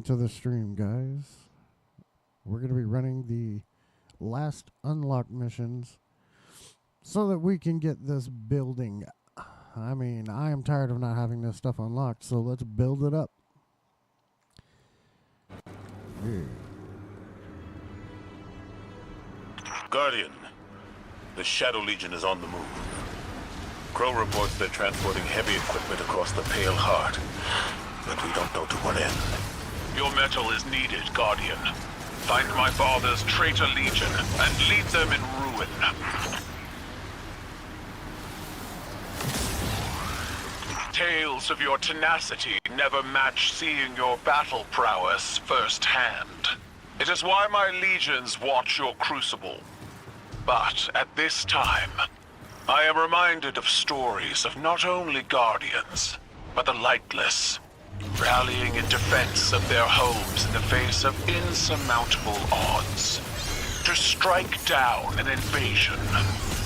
welcome to the stream, guys. We're going to be running the last unlocked missions so that we can get this building. I mean, I am tired of not having this stuff unlocked, so let's build it up. Yeah. Guardian, the Shadow Legion is on the move. Crow reports they're transporting heavy equipment across the Pale Heart, but we don't know to what end. Your metal is needed, Guardian. Find my father's traitor legion and lead them in ruin. Tales of your tenacity never match seeing your battle prowess firsthand. It is why my legions watch your crucible. But at this time, I am reminded of stories of not only Guardians, but the lightless, rallying in defense of their homes in the face of insurmountable odds. To strike down an invasion,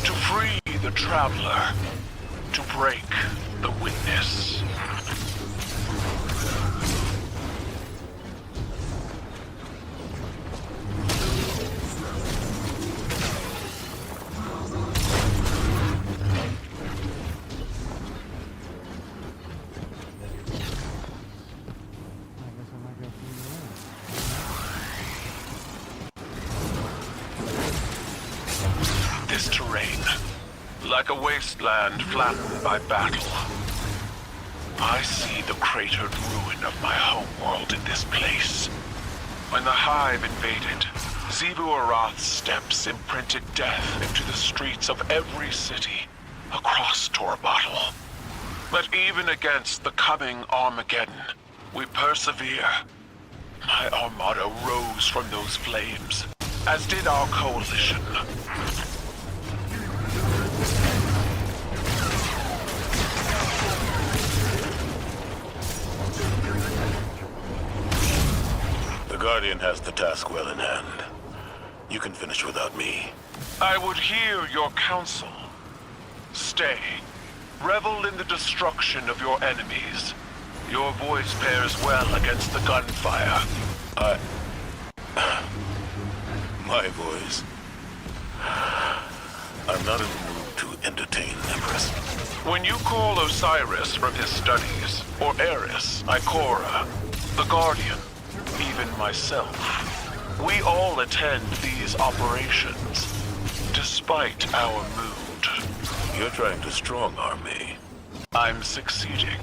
to free the traveler, to break the witness. This terrain, like a wasteland flattened by battle. I see the cratered ruin of my homeworld in this place. When the Hive invaded, Zebu Arath's steps imprinted death into the streets of every city across Torabottle. But even against the coming Armageddon, we persevere. My armada rose from those flames, as did our coalition. The Guardian has the task well in hand. You can finish without me. I would hear your counsel. Stay. Revel in the destruction of your enemies. Your voice pairs well against the gunfire. My voice. I'm not in the mood to entertain Empress. When you call Osiris from his studies, or Eris, Ikora, the Guardian, even myself, we all attend these operations, despite our mood. You're trying to strong-arm me. I'm succeeding.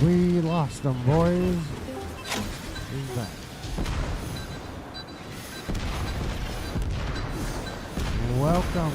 We lost them, boys. He's back. Welcome.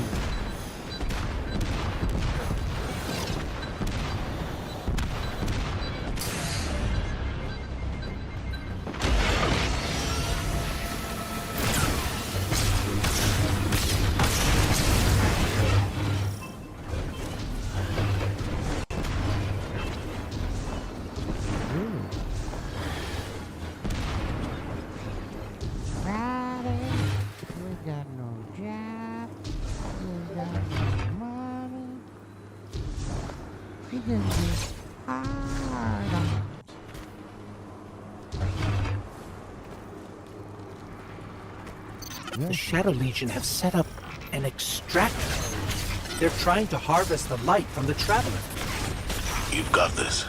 He gives you hard. The Shadow Legion have set up an extractor. They're trying to harvest the light from the Traveler. You've got this.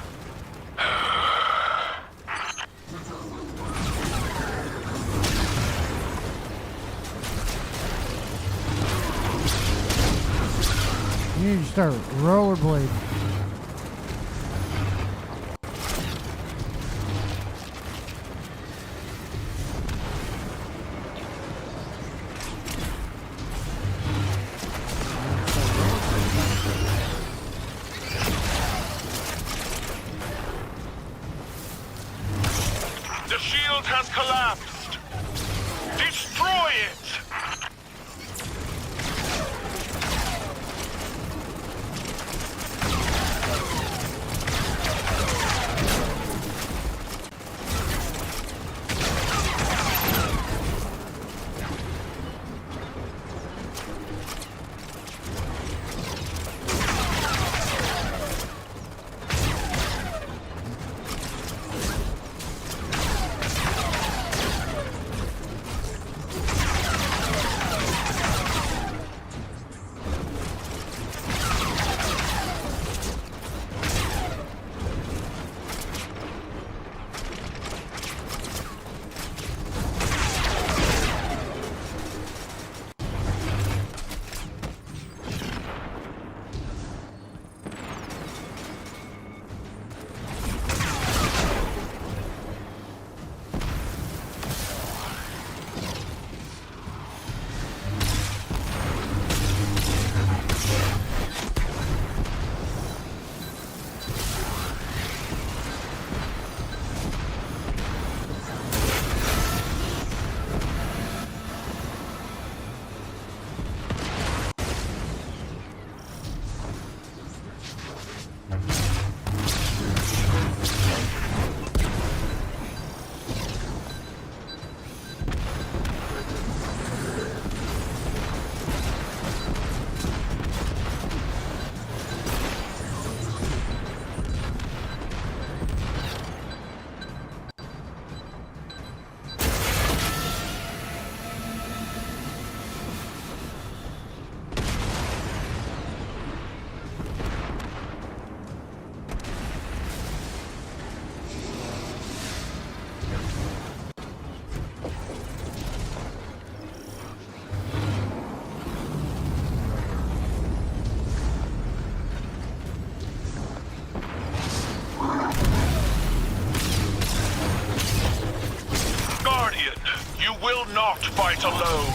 You need to start rollerblading. The shield has collapsed. Destroy it! Not fight alone.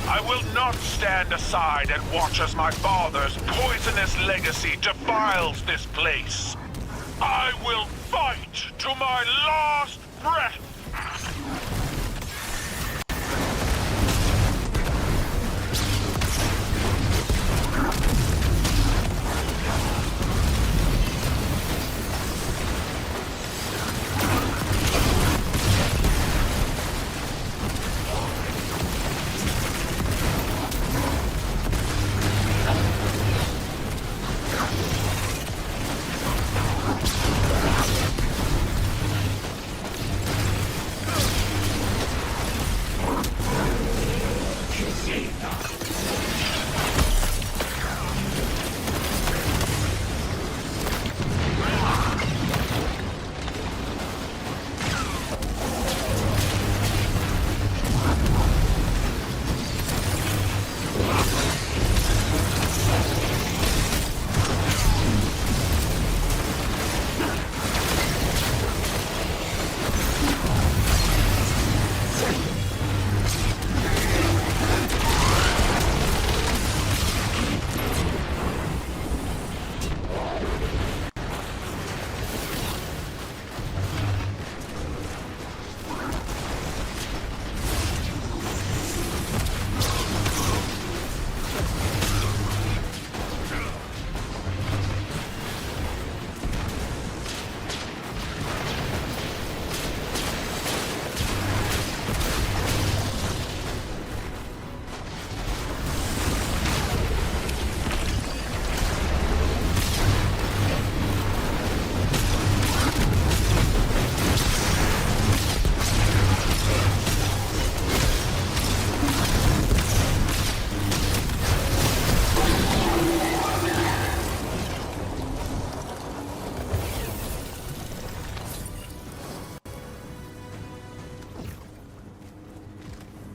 I will not stand aside and watch as my father's poisonous legacy defiles this place. I will fight to my last breath.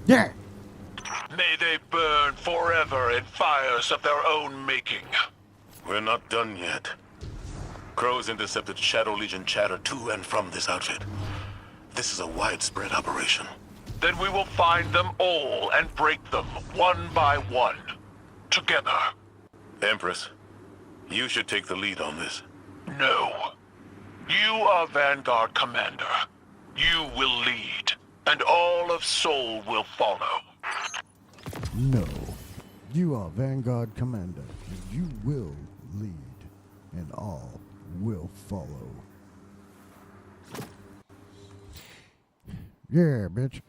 Yeah! May they burn forever in fires of their own making. We're not done yet. Crows intercepted Shadow Legion chatter to and from this outfit. This is a widespread operation. Then we will find them all and break them one by one. Together. Empress, you should take the lead on this. No. You are Vanguard Commander. You will lead, and all of Seoul will follow. No. You are Vanguard Commander. And you will lead. And all will follow. Yeah, bitch.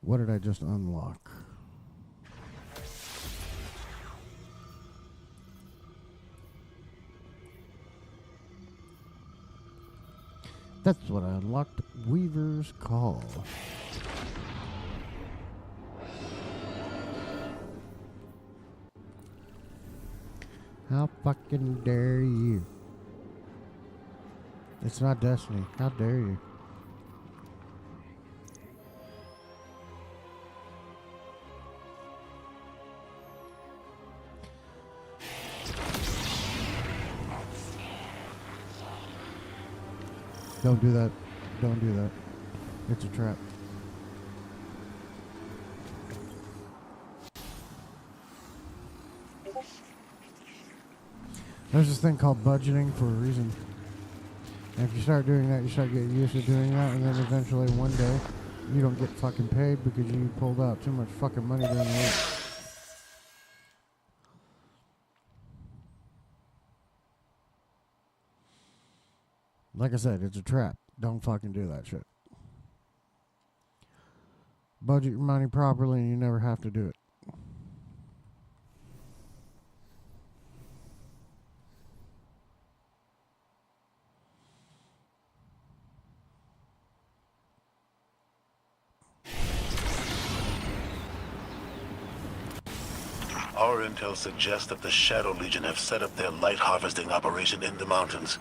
What did I just unlock? That's what I unlocked. Weaver's Call. How fucking dare you? It's not Destiny. How dare you? Don't do that. Don't do that. It's a trap. There's this thing called budgeting for a reason. And if you start doing that, you start getting used to doing that, and then eventually one day, you don't get fucking paid because you pulled out too much fucking money during the week. Like I said, it's a trap. Don't fucking do that shit. Budget your money properly and you never have to do it. Our intel suggests that the Shadow Legion have set up their light harvesting operation in the mountains,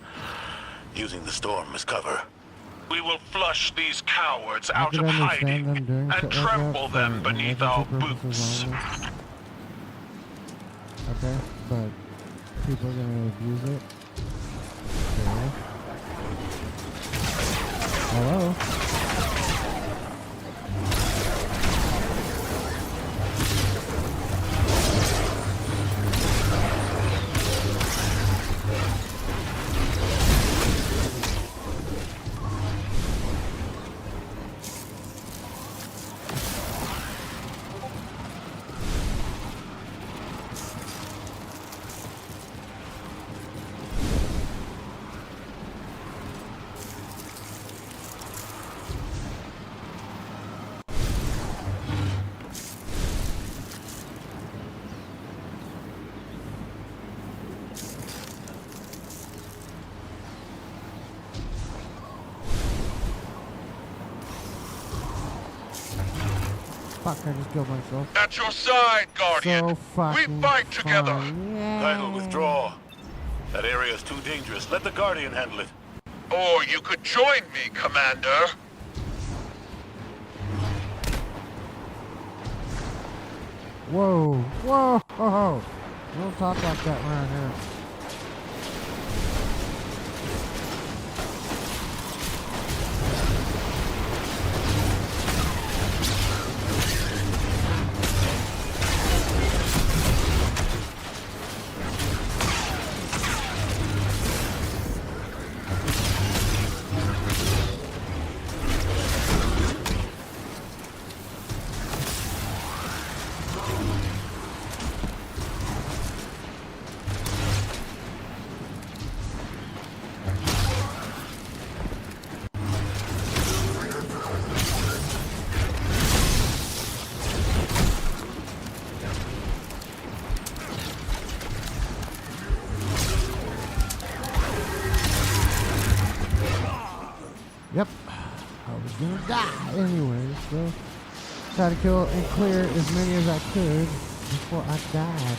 using the storm as cover. We will flush these cowards I out could of understand hiding them doing and shit like trample that them for beneath emergency our purposes boots. only. Okay, but people are gonna abuse it. Okay. Hello? Fuck, I just killed myself. At your side, Guardian. So fucking we fight together. fun. Yay. Title, withdraw. That area is too dangerous. Let the Guardian handle it. Or you could join me, Commander. Whoa, whoa, whoa. Don't talk like that around here. Yep. I was gonna die anyway, so try to kill and clear as many as I could before I died.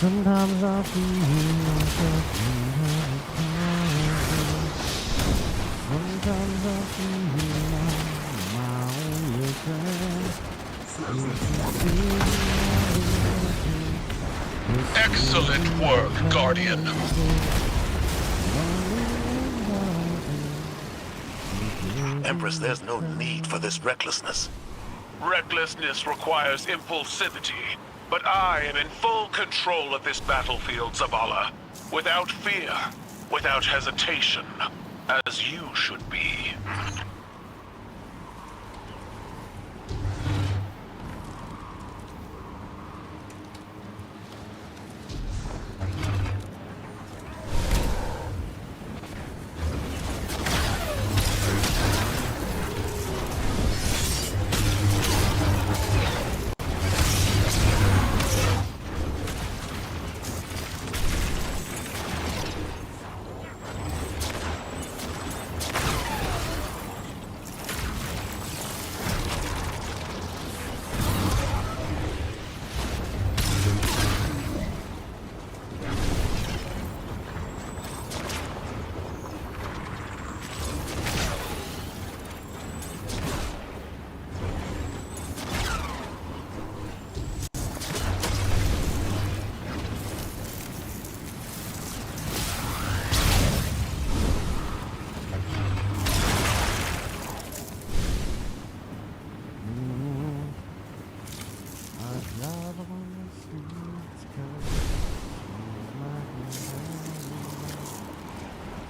Sometimes I feel myself sometimes I feel like my only friend. Excellent work, Guardian. Empress, there's no need for this recklessness. Recklessness requires impulsivity, but I am in full control of this battlefield, Zavala. Without fear, without hesitation, as you should be.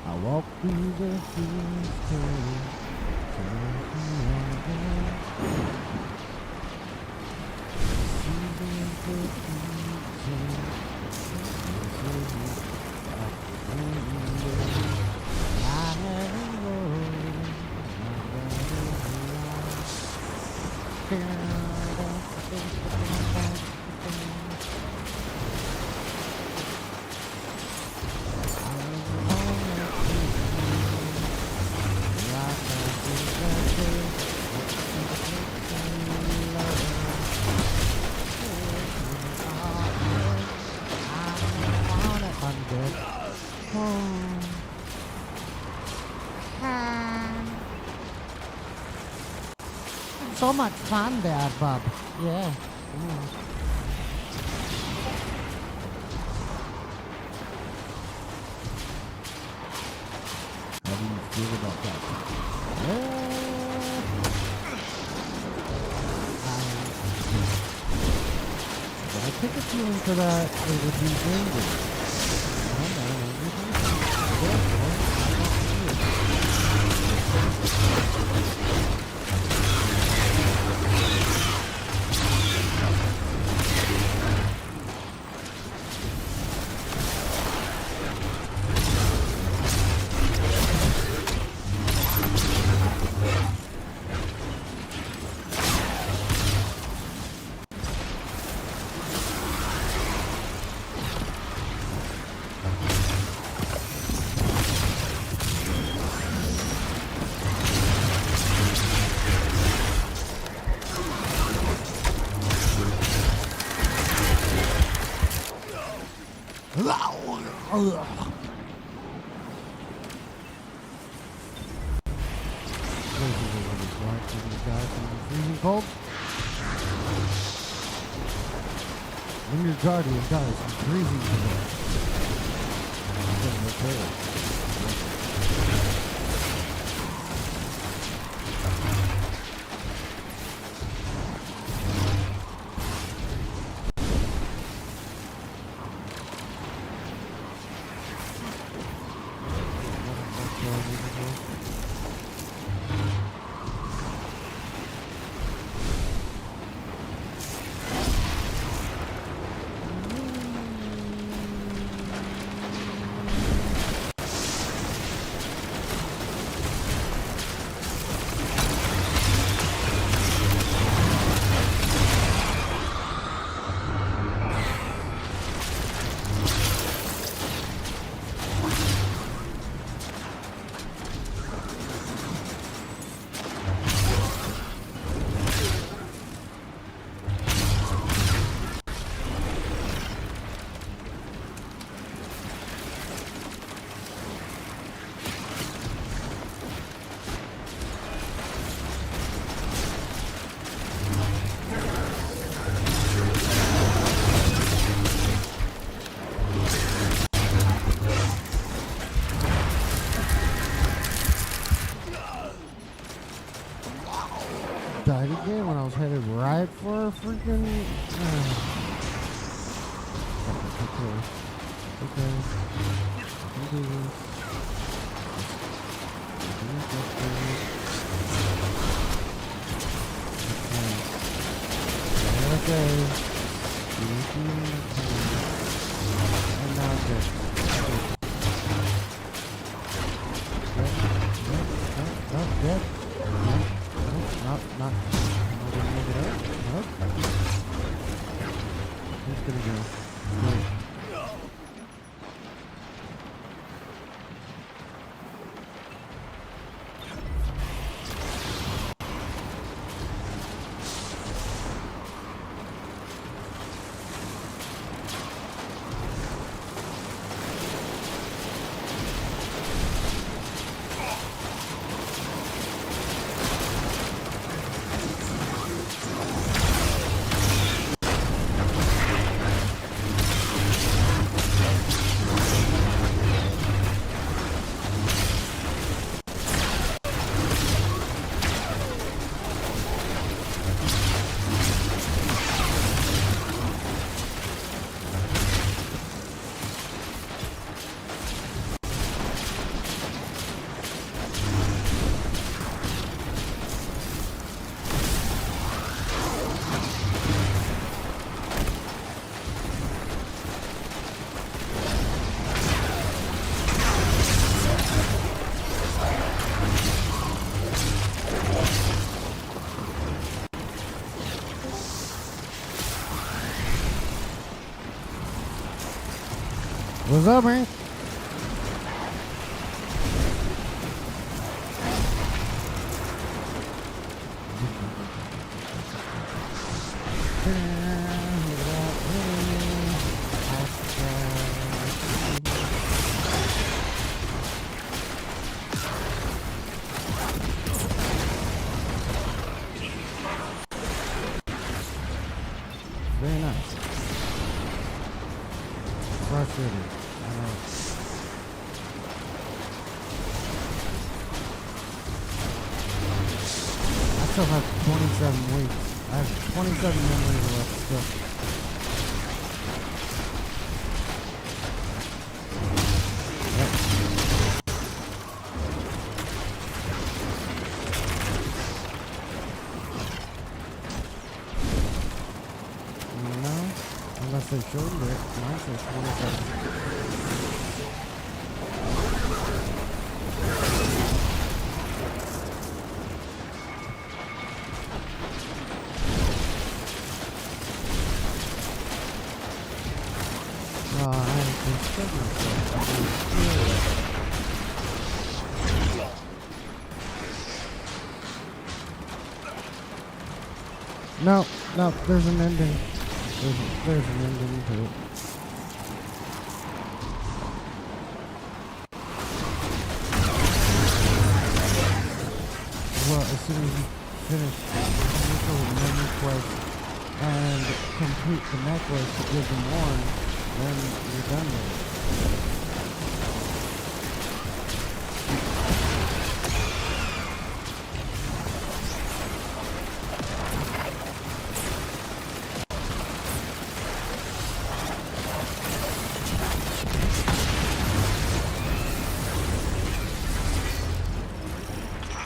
I walk through the fields so much fun there, Bub. Yeah. How do you feel about that? I take a feeling for that it would be angry. Cold? When your guardian dies, I'm freezing to death. when I was headed right for a freaking. Okay. Okay. I can do this. Okay. And now this. Nope, dead. Nope, not. I'm not gonna make it up. Nope. He's gonna go. Nope. What's up, man? Very nice. Frustrated. I still have 27 weeks. I have 27 memories left still. Unless they showed it, mine says 27. I just No, there's an ending. There's an ending to it. Well, as soon as you finish the initial memory quest and complete the necklace to give them one, then you're done with it.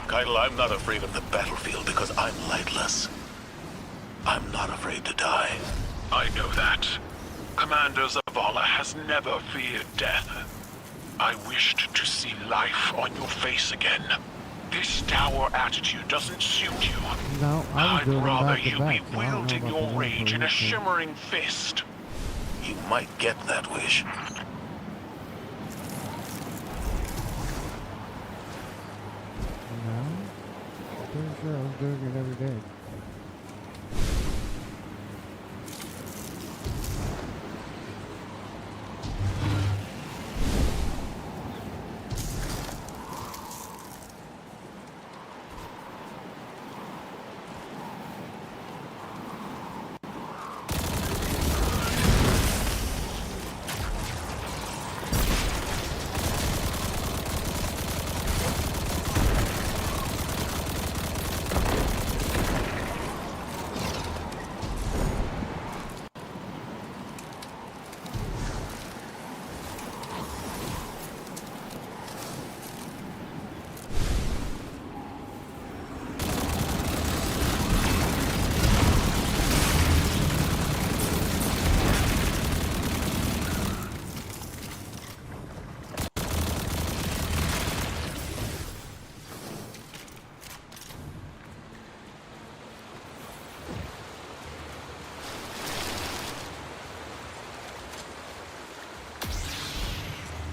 Keitel, I'm not afraid of the battlefield because I'm lightless. I'm not afraid to die. I know that. Commander Zavala has never feared death. I wished to see life on your face again. This dour attitude doesn't suit you. No, I'd rather you be I wielding your rage in a shimmering fist. You might get that wish. No, I'm pretty sure I was doing it every day.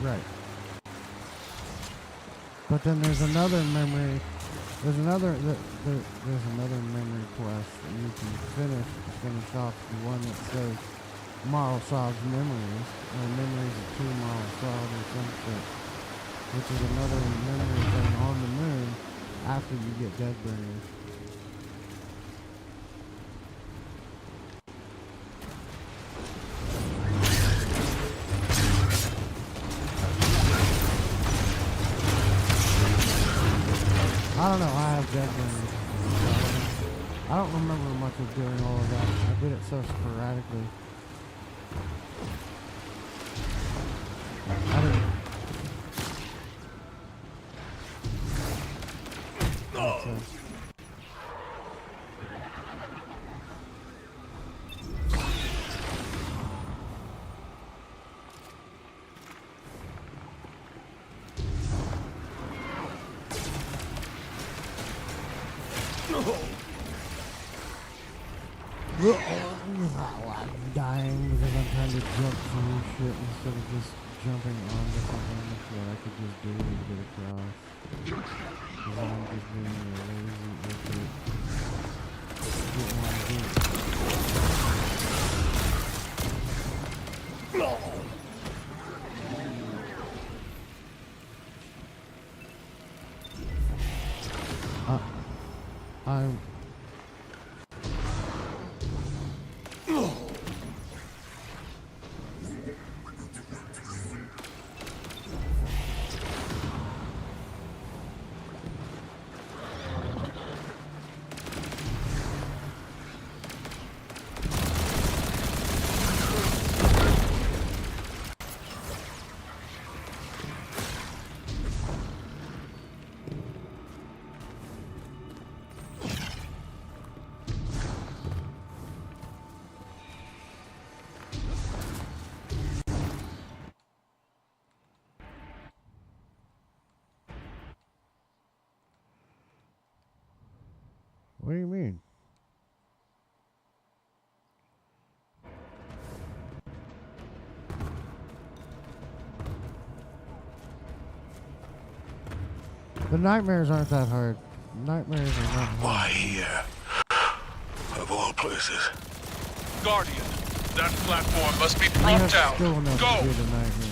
Right. But then there's another memory. There's another memory quest that you can finish off the one that says Marlsov's memories, or memories of two Marlsov or some shit, which is another memory thing on the moon after you get Deadbringers. I don't know, I have Deadbringers. I don't remember much of doing all of that. I did it so sporadically. I didn't. I'm dying because I'm trying to jump through shit instead of just jumping onto something that I could just do to get across. Because I'm just being a lazy idiot. Didn't want to do it. I'm... What do you mean? The nightmares aren't that hard. Nightmares are not hard. Why here? Of all places. Guardian, that platform must be You brought have down. still enough Go! to do the nightmare.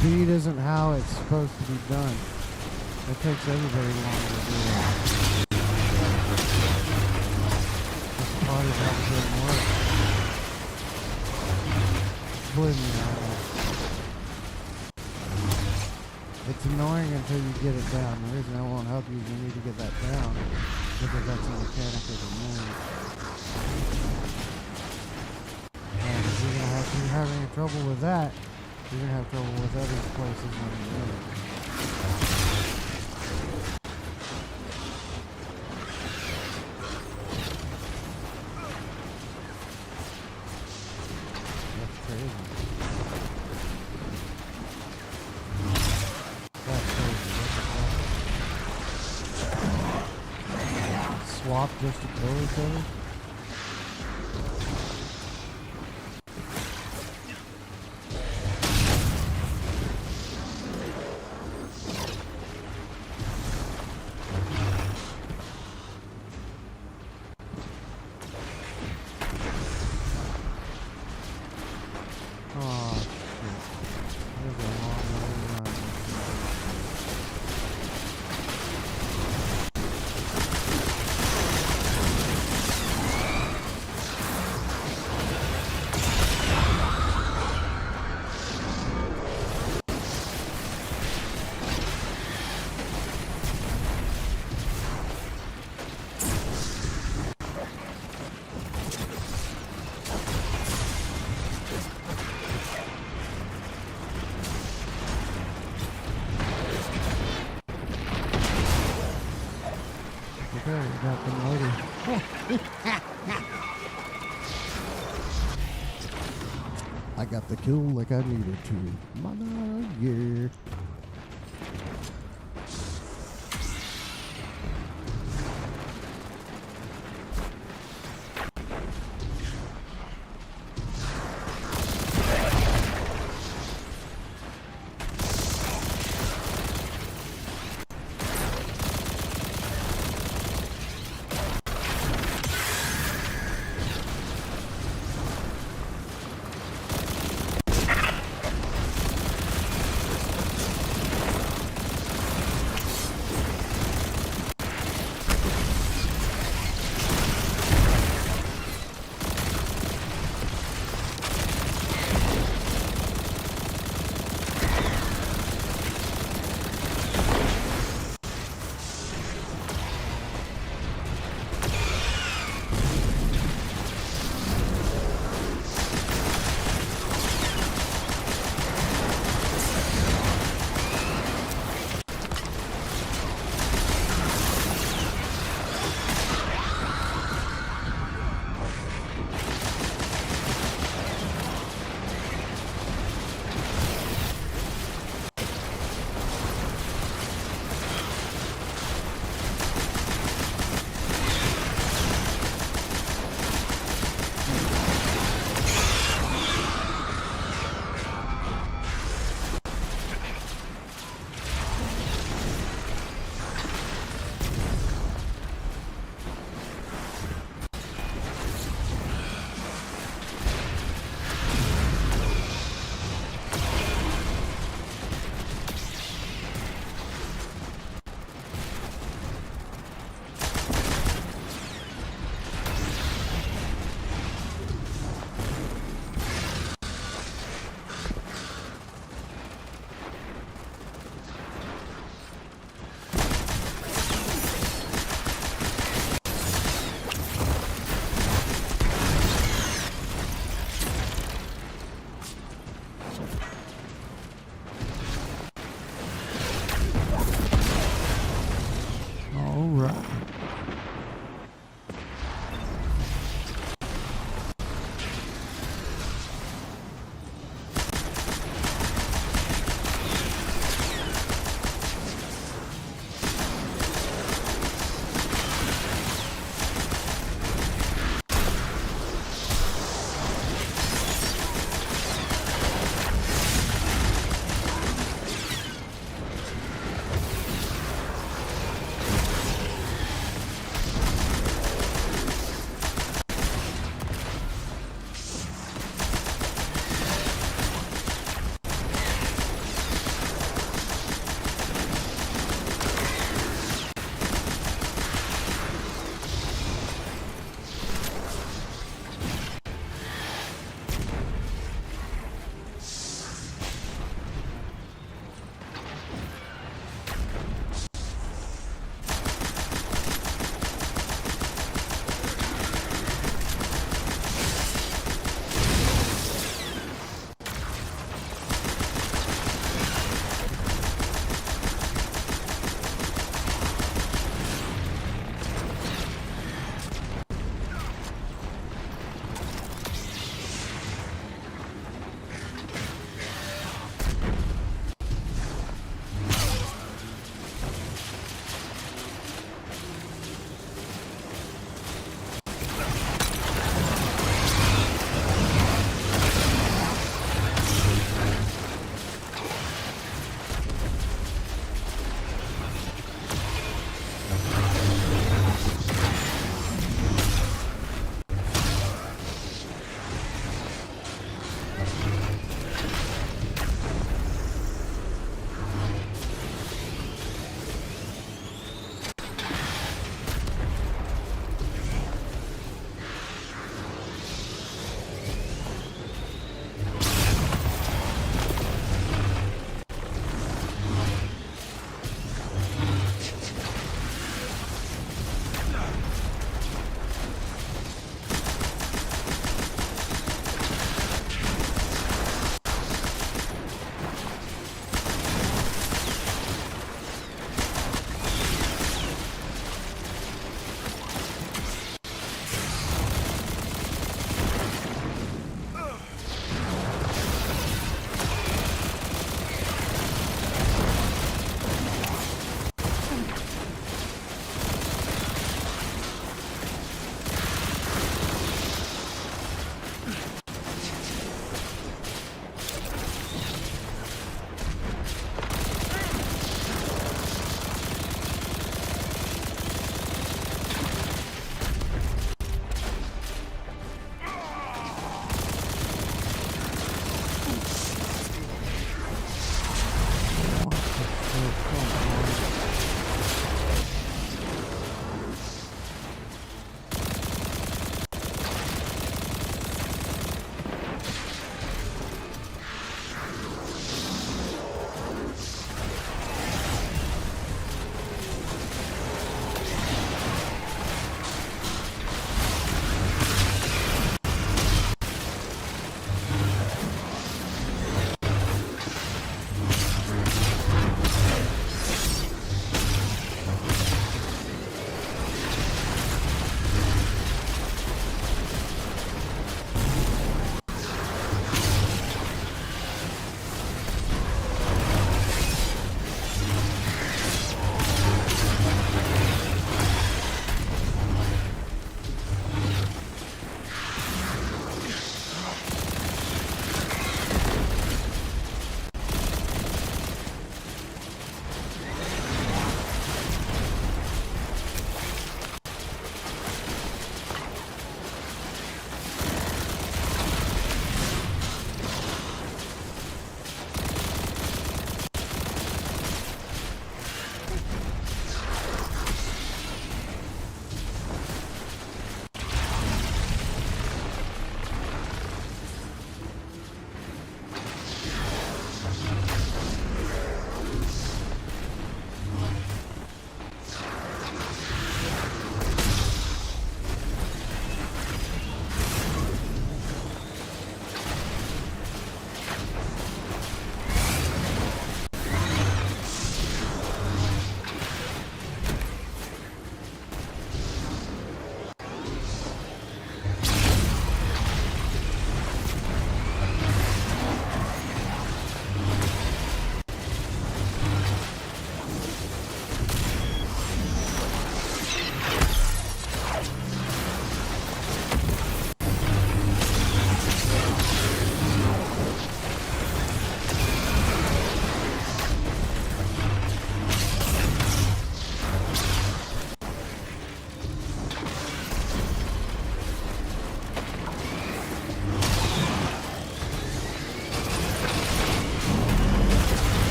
speed isn't how it's supposed to be done. It takes everybody longer to do it. This part is how it doesn't work. Believe me, I know. It's annoying until you get it down. The reason I won't help you is you need to get that down, because that's a mechanic of the moon. And if you're having trouble with that, you're gonna have trouble with other places on the moon. That's crazy. That's crazy. What the fuck? Swap just to kill each other? Oh, shit. There's a long way around this. Okay, we got them loaded. I got the kill like I needed to. Mother, yeah.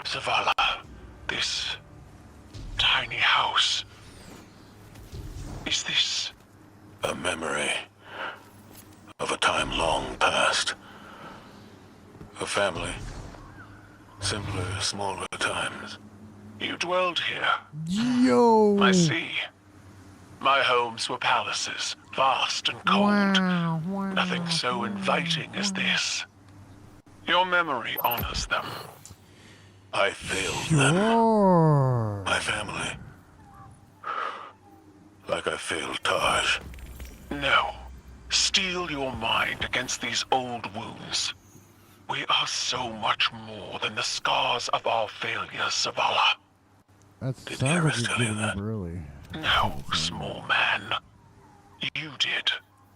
Zavala, this tiny house. Is this A memory of a time long past. A family. Simpler, smaller times. you dwelled here? Yo! I see. My homes were palaces, vast and cold. Wow. Nothing so inviting as this. Your memory honors them. I failed them. Sure. My family. Like I failed Taj. No. Steel your mind against these old wounds. We are so much more than the scars of our failures, Zavala. That Did sounds like Harris you're tell you giving up that? early. No, small man. You did.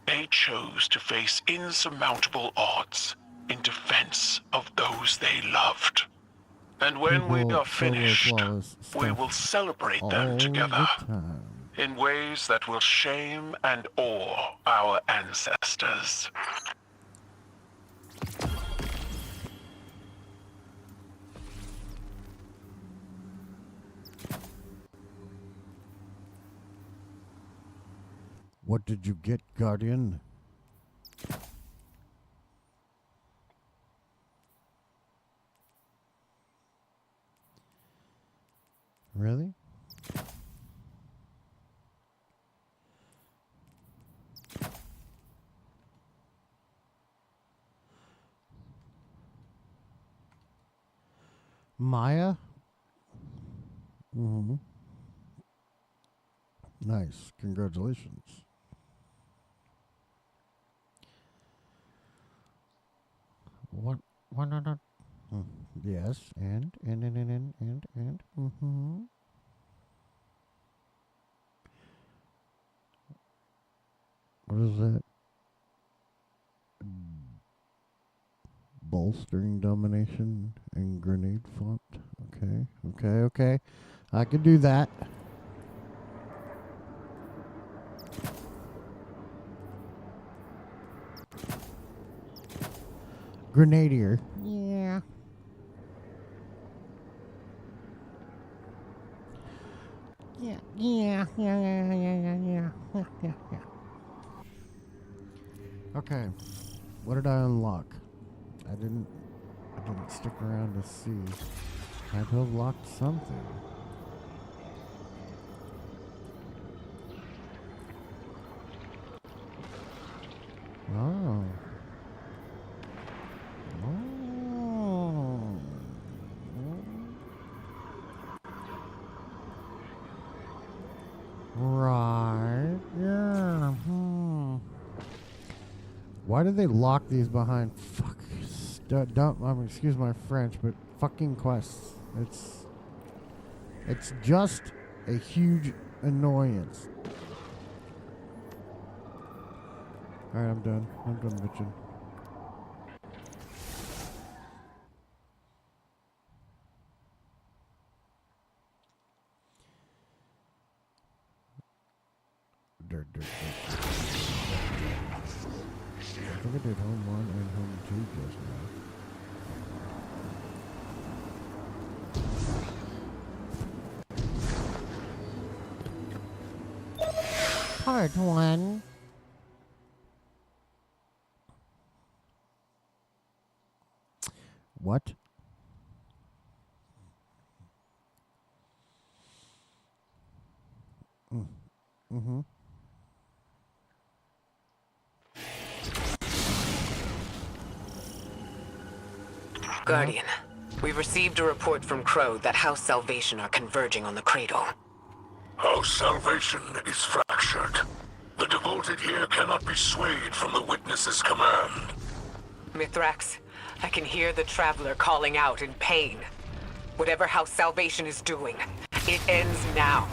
They chose to face insurmountable odds in defense of those they loved. And when we People are finished, flawless we stuff will celebrate all them together the time. in ways that will shame and awe our ancestors. What did you get, Guardian? Really? Maya? Mm-hmm. Nice. Congratulations. What? Not? Yes, and. Mm-hmm. What is that? Bolstering domination and grenade font. Okay. I can do that. Grenadier. Yeah. Yeah. Okay. What did I unlock? I didn't stick around to see. I had to have locked something. Oh. Right. Yeah. Why did they lock these behind excuse my French, but fucking quests. It's just a huge annoyance. Alright, I'm done bitching. Dirt. I think I did home 1 and home 2 just now. Part 1. What? Mm-hmm. Guardian, we've received a report from Crow that House Salvation are converging on the Cradle. House Salvation is fractured. The devoted here cannot be swayed from the Witness's command. Mithrax, I can hear the Traveler calling out in pain. Whatever House Salvation is doing, it ends now.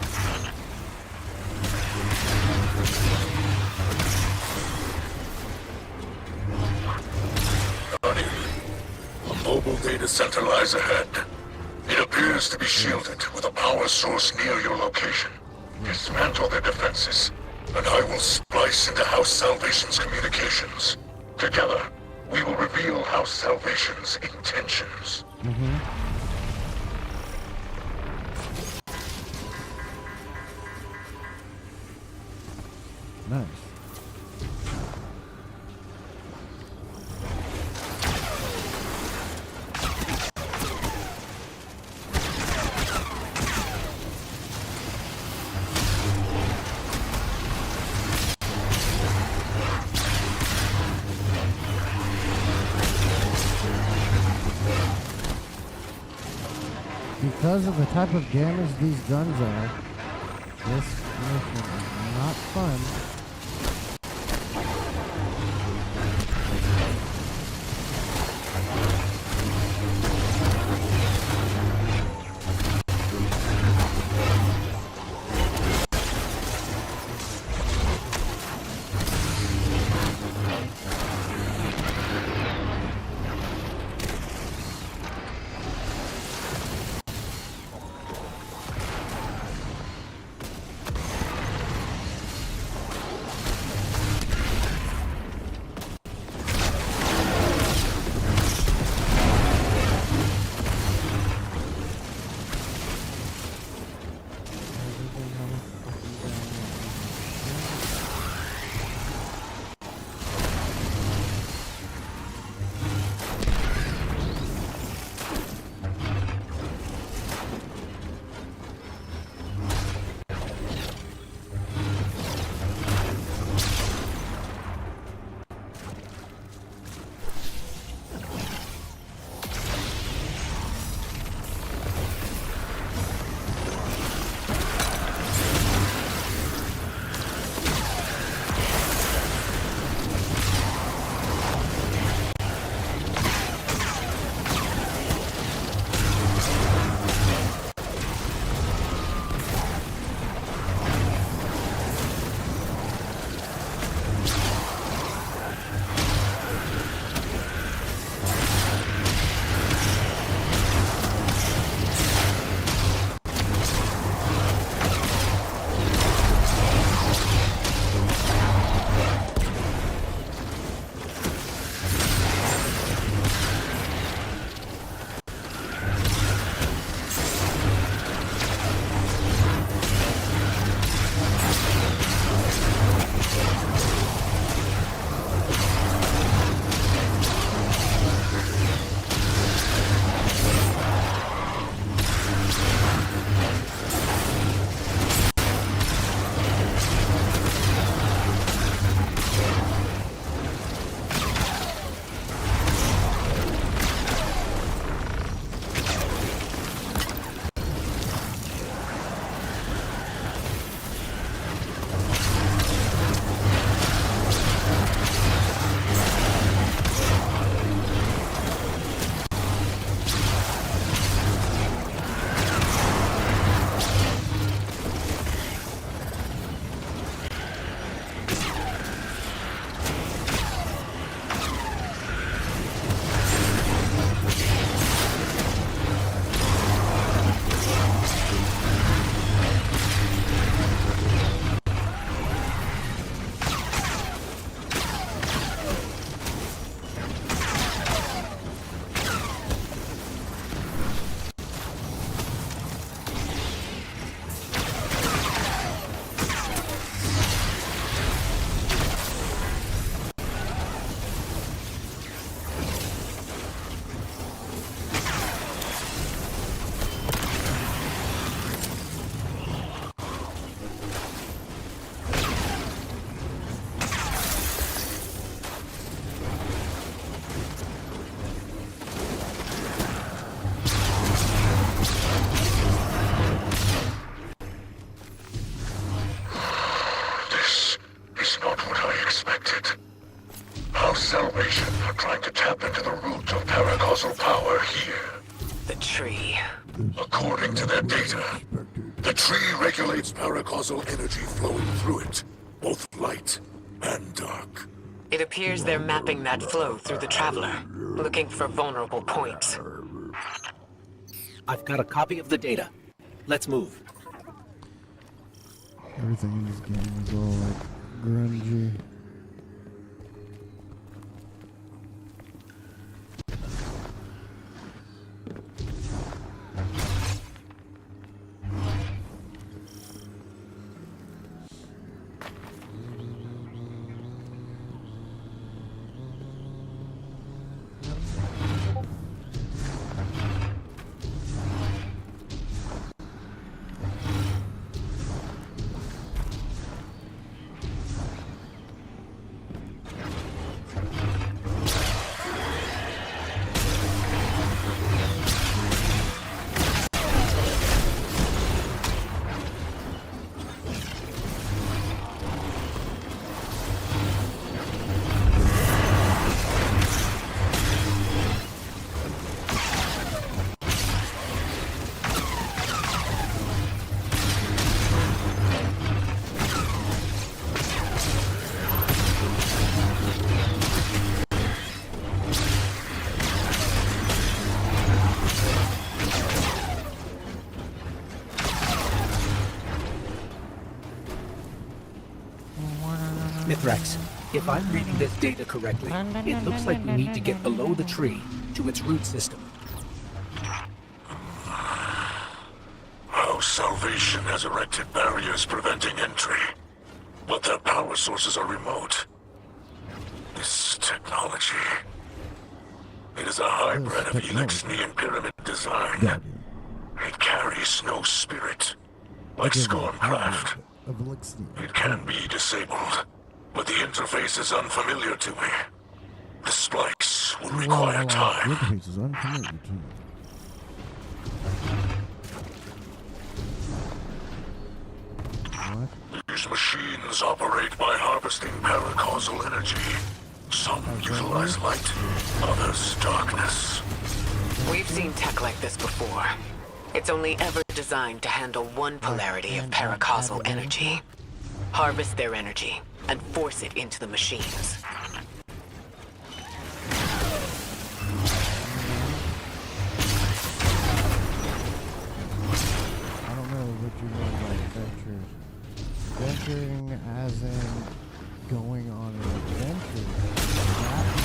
Guardian, a mobile data center lies ahead. It appears to be shielded with a power source near your location. Dismantle their defenses, and I will splice into House Salvation's communications. Together, we will reveal House Salvation's intentions. because of the type of damage these guns are, this mission is not fun. Salvation are trying to tap into the root of paracausal power here. The tree. According to their data, the tree regulates paracausal energy flowing through it, both light and dark. It appears they're mapping that flow through the Traveler, looking for vulnerable points. I've got a copy of the data. Let's move. Everything in this game is all like grungy. Mithrax, if I'm reading this data correctly, it looks like we need to get below the tree to its root system. Our Salvation has erected barriers preventing entry, but their power sources are remote. This technology... It is a hybrid of Elixir pyramid design. Guardian. It carries no spirit. Like It is a Scorncraft, of Elixir. it can be disabled, but the interface is unfamiliar to me. The splice will require The time. interface is unfamiliar to me. What? These machines operate by harvesting paracausal energy. Some utilize light, others darkness. We've seen tech like this before. It's only ever designed to handle one polarity of paracausal energy. Harvest their energy and force it into the machines. I don't know what you mean by adventures. Venturing as in going on an adventure.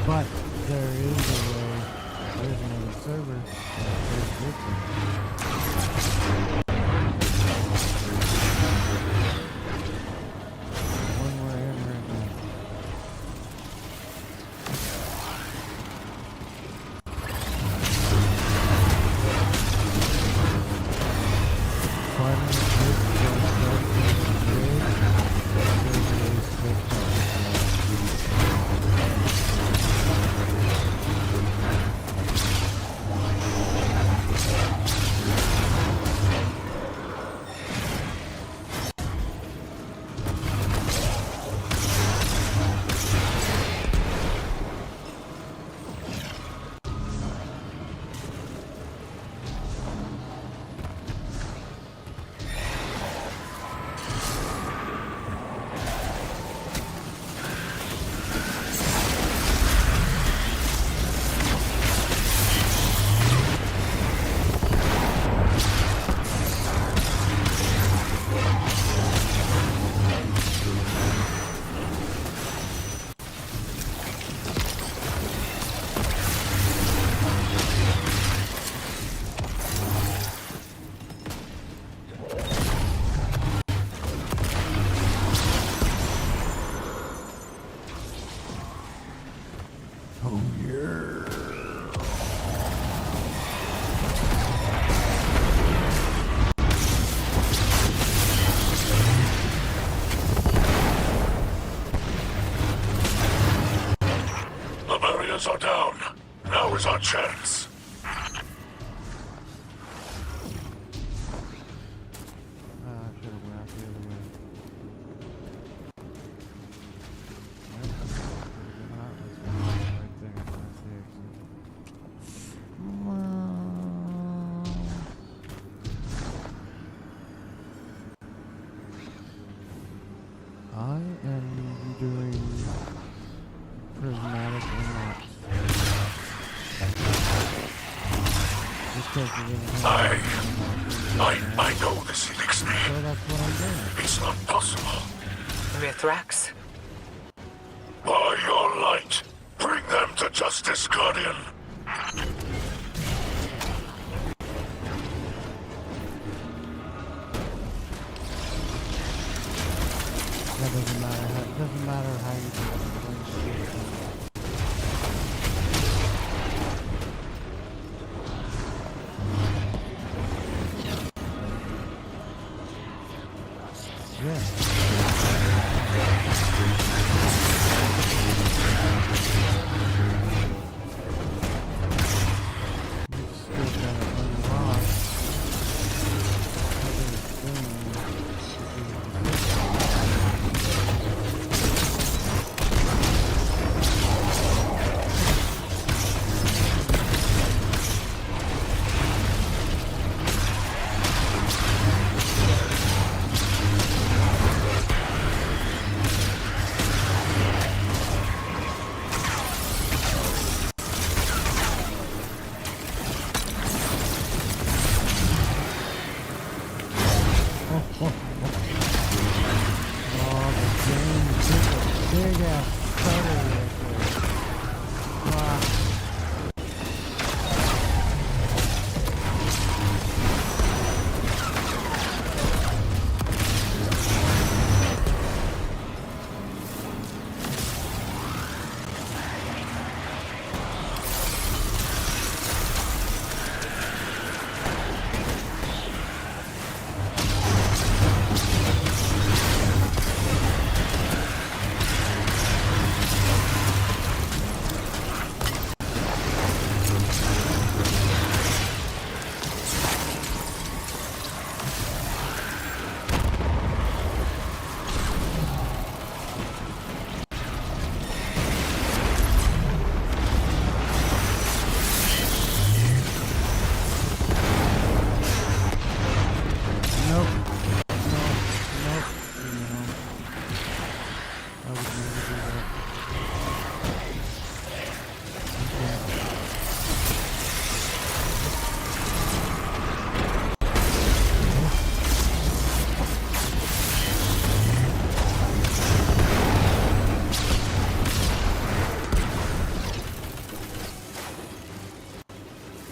But there is a way, there's another server that is different. One we're in right now. Finally, oh yeah. The barriers are down. Now is our chance. I should have went out the other way. I am doing prismatic unlocks. Just because we didn't have I know this elixir. so that's what I'm doing. It's not possible. Mithrax? By your light, bring them to justice, Guardian. That doesn't matter how you do it.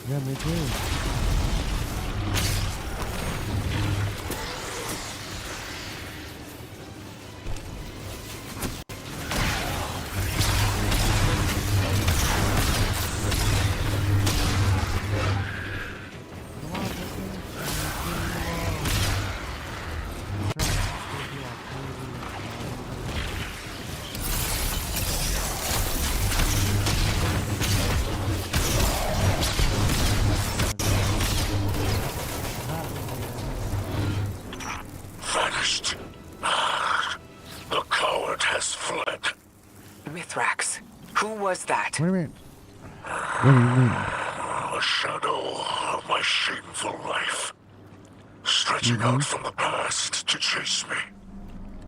Yeah, me too. Vanished. The coward has fled. Mithrax, who was that? What do you mean? What do you mean? A shadow of my shameful life. Stretching out from the past to chase me.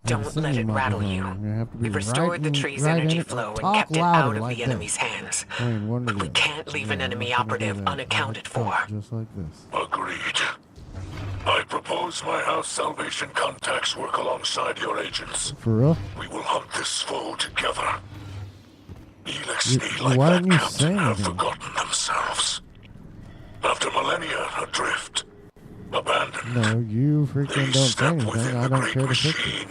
Don't let it rattle you. Have to be We've restored the tree's energy flow and kept it out of the enemy's hands. But we can't leave an enemy operative unaccounted for. Just like this. Agreed. I propose my house salvation contacts work alongside your agents. For real? We will hunt this foe together. You- like why that didn't you say captain have anything? forgotten themselves. After millennia adrift, abandoned, No, you they freaking don't say step anything. within I the don't great care to fix it. machine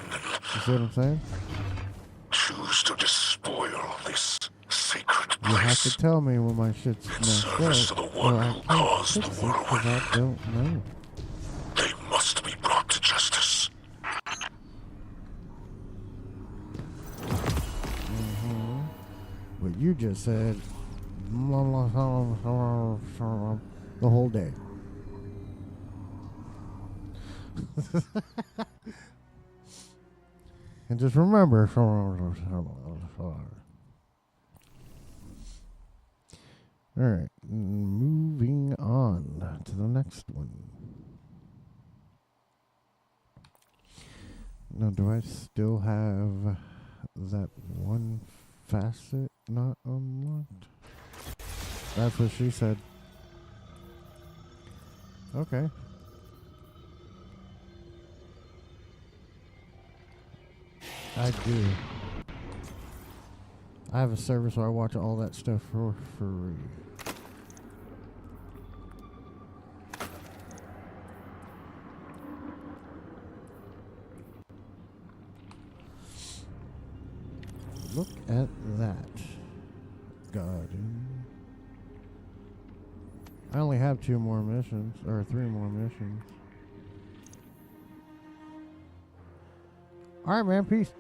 You see what I'm saying? and choose to despoil this sacred You have place. to tell me when my shit's In messed service up, to the or one I who can't caused fix the it because I whirlwind. don't know. They must be brought to justice. What you just said, the whole day. And just remember, alright, moving on to the next one. Now, do I still have that one facet not unlocked? That's what she said. Okay. I do. I have a service where I watch all that stuff for free. Look at that. Garden. I only have 2 more missions, or 3 more missions. Alright, man, peace.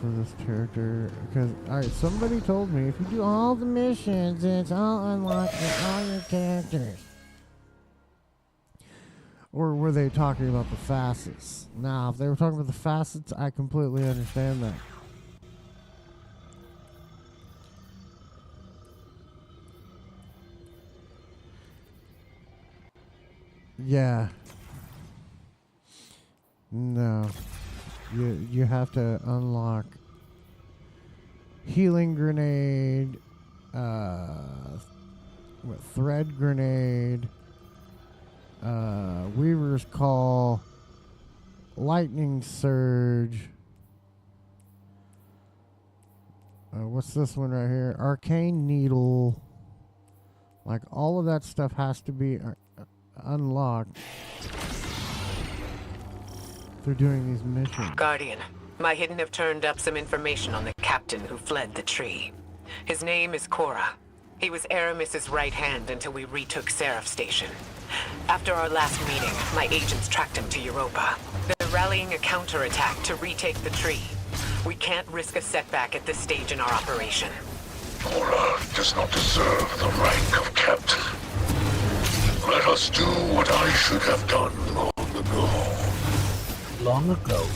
for this character because alright, somebody told me if you do all the missions, it's all unlocked with all your characters. Or were they talking about the facets? Now, if they were talking about the facets, I completely understand that. Yeah. No. You have to unlock healing grenade, thread grenade, Weaver's Call, lightning surge. What's this one right here? Arcane needle. Like all of that stuff has to be unlocked through doing these missions. Guardian, my Hidden have turned up some information on the captain who fled the tree. His name is Cora. He was Aramis's right hand until we retook Seraph Station. After our last meeting, my agents tracked him to Europa. They're rallying a counterattack to retake the tree. We can't risk a setback at this stage in our operation. Cora does not deserve the rank of captain. Let us do what I should have done long ago. Long ago.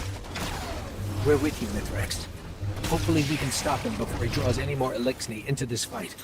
We're with you, Mithrax. Hopefully we can stop him before he draws any more Elixni into this fight.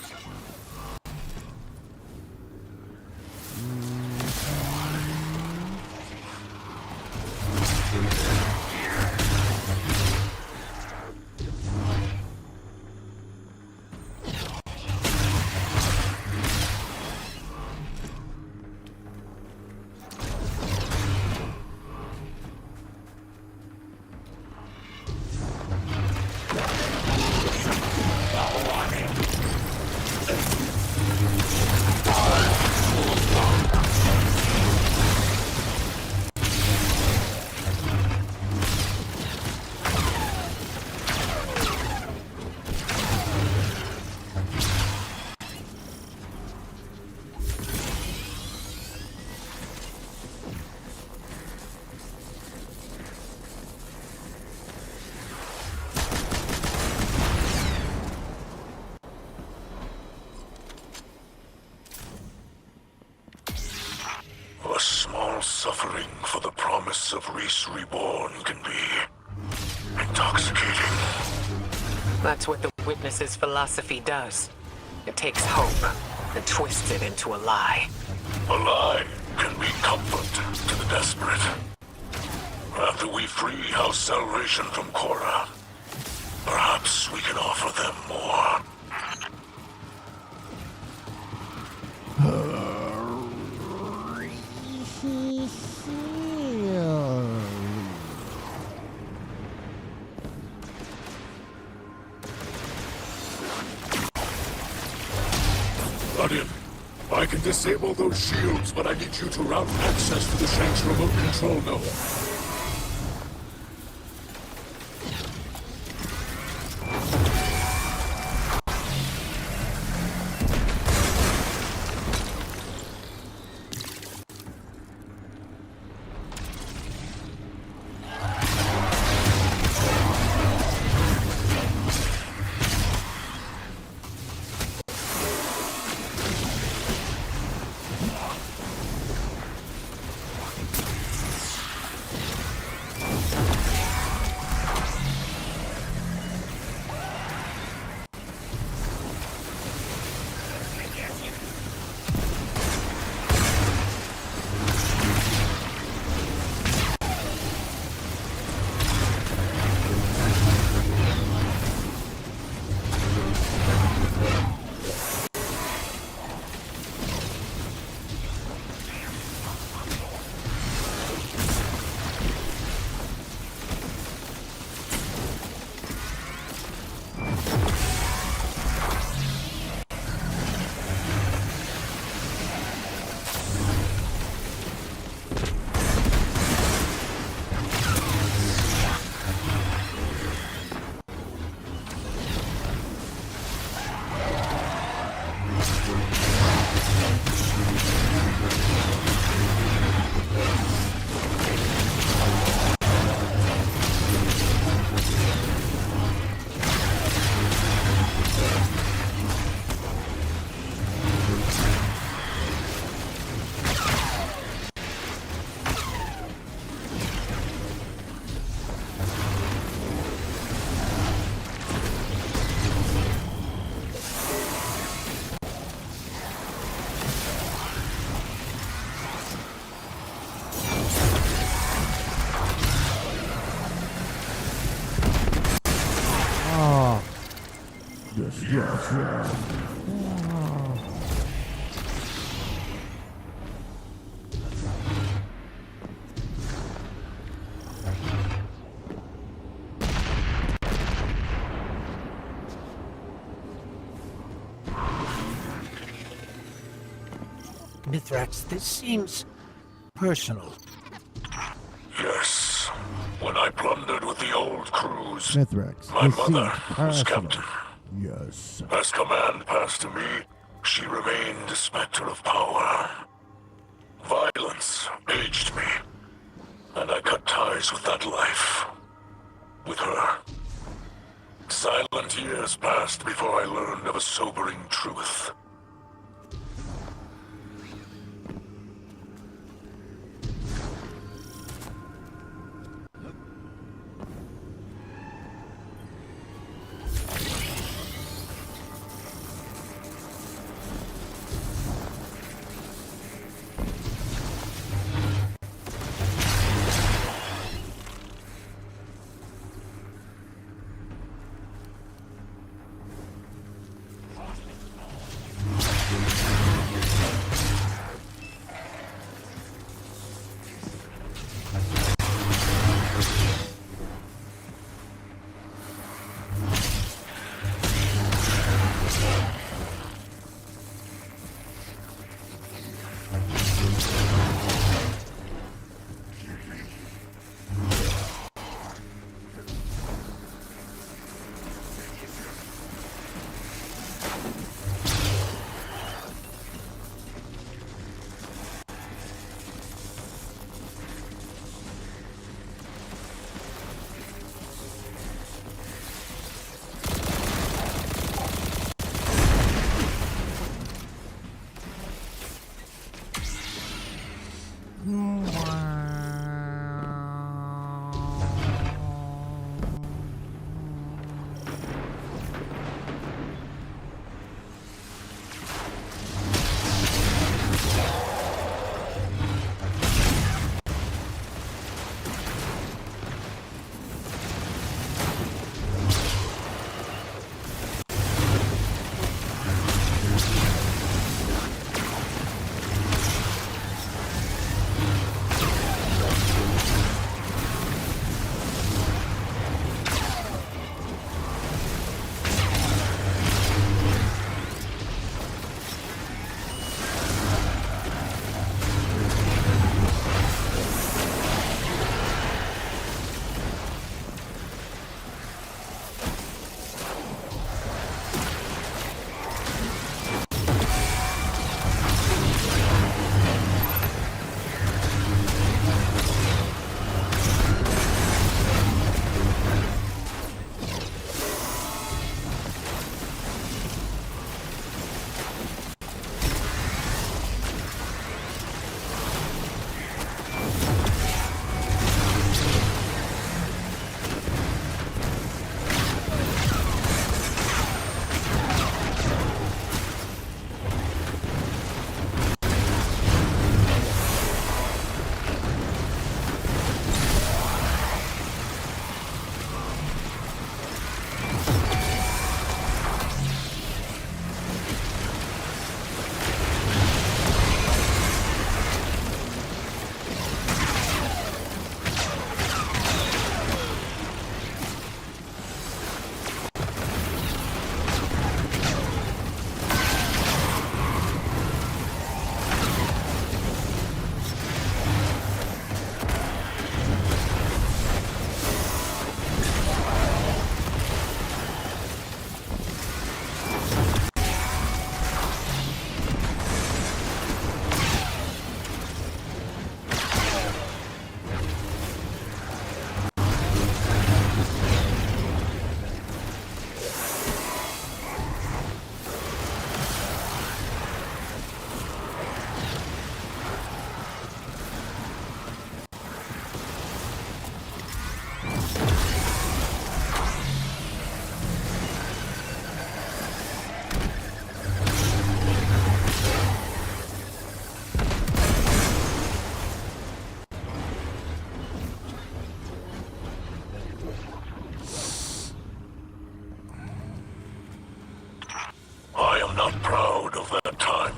A small suffering for the promise of Reese Reborn can be intoxicating. That's what the Witness's philosophy does. It takes hope and twists it into a lie. A lie can be comfort to the desperate. After we free House Salvation from Cora, perhaps we can offer them more. Guardian, I can disable those shields, but I need you to route access to the Shank's remote control node. Yes, yes, yes. Mithrax, this seems personal. Yes. When I plundered with the old crews, Mithrax, my this mother seems was personal. captain. Yes. As command passed to me, she remained a specter of power. Violence aged me, and I cut ties with that life. With her. Silent years passed before I learned of a sobering truth.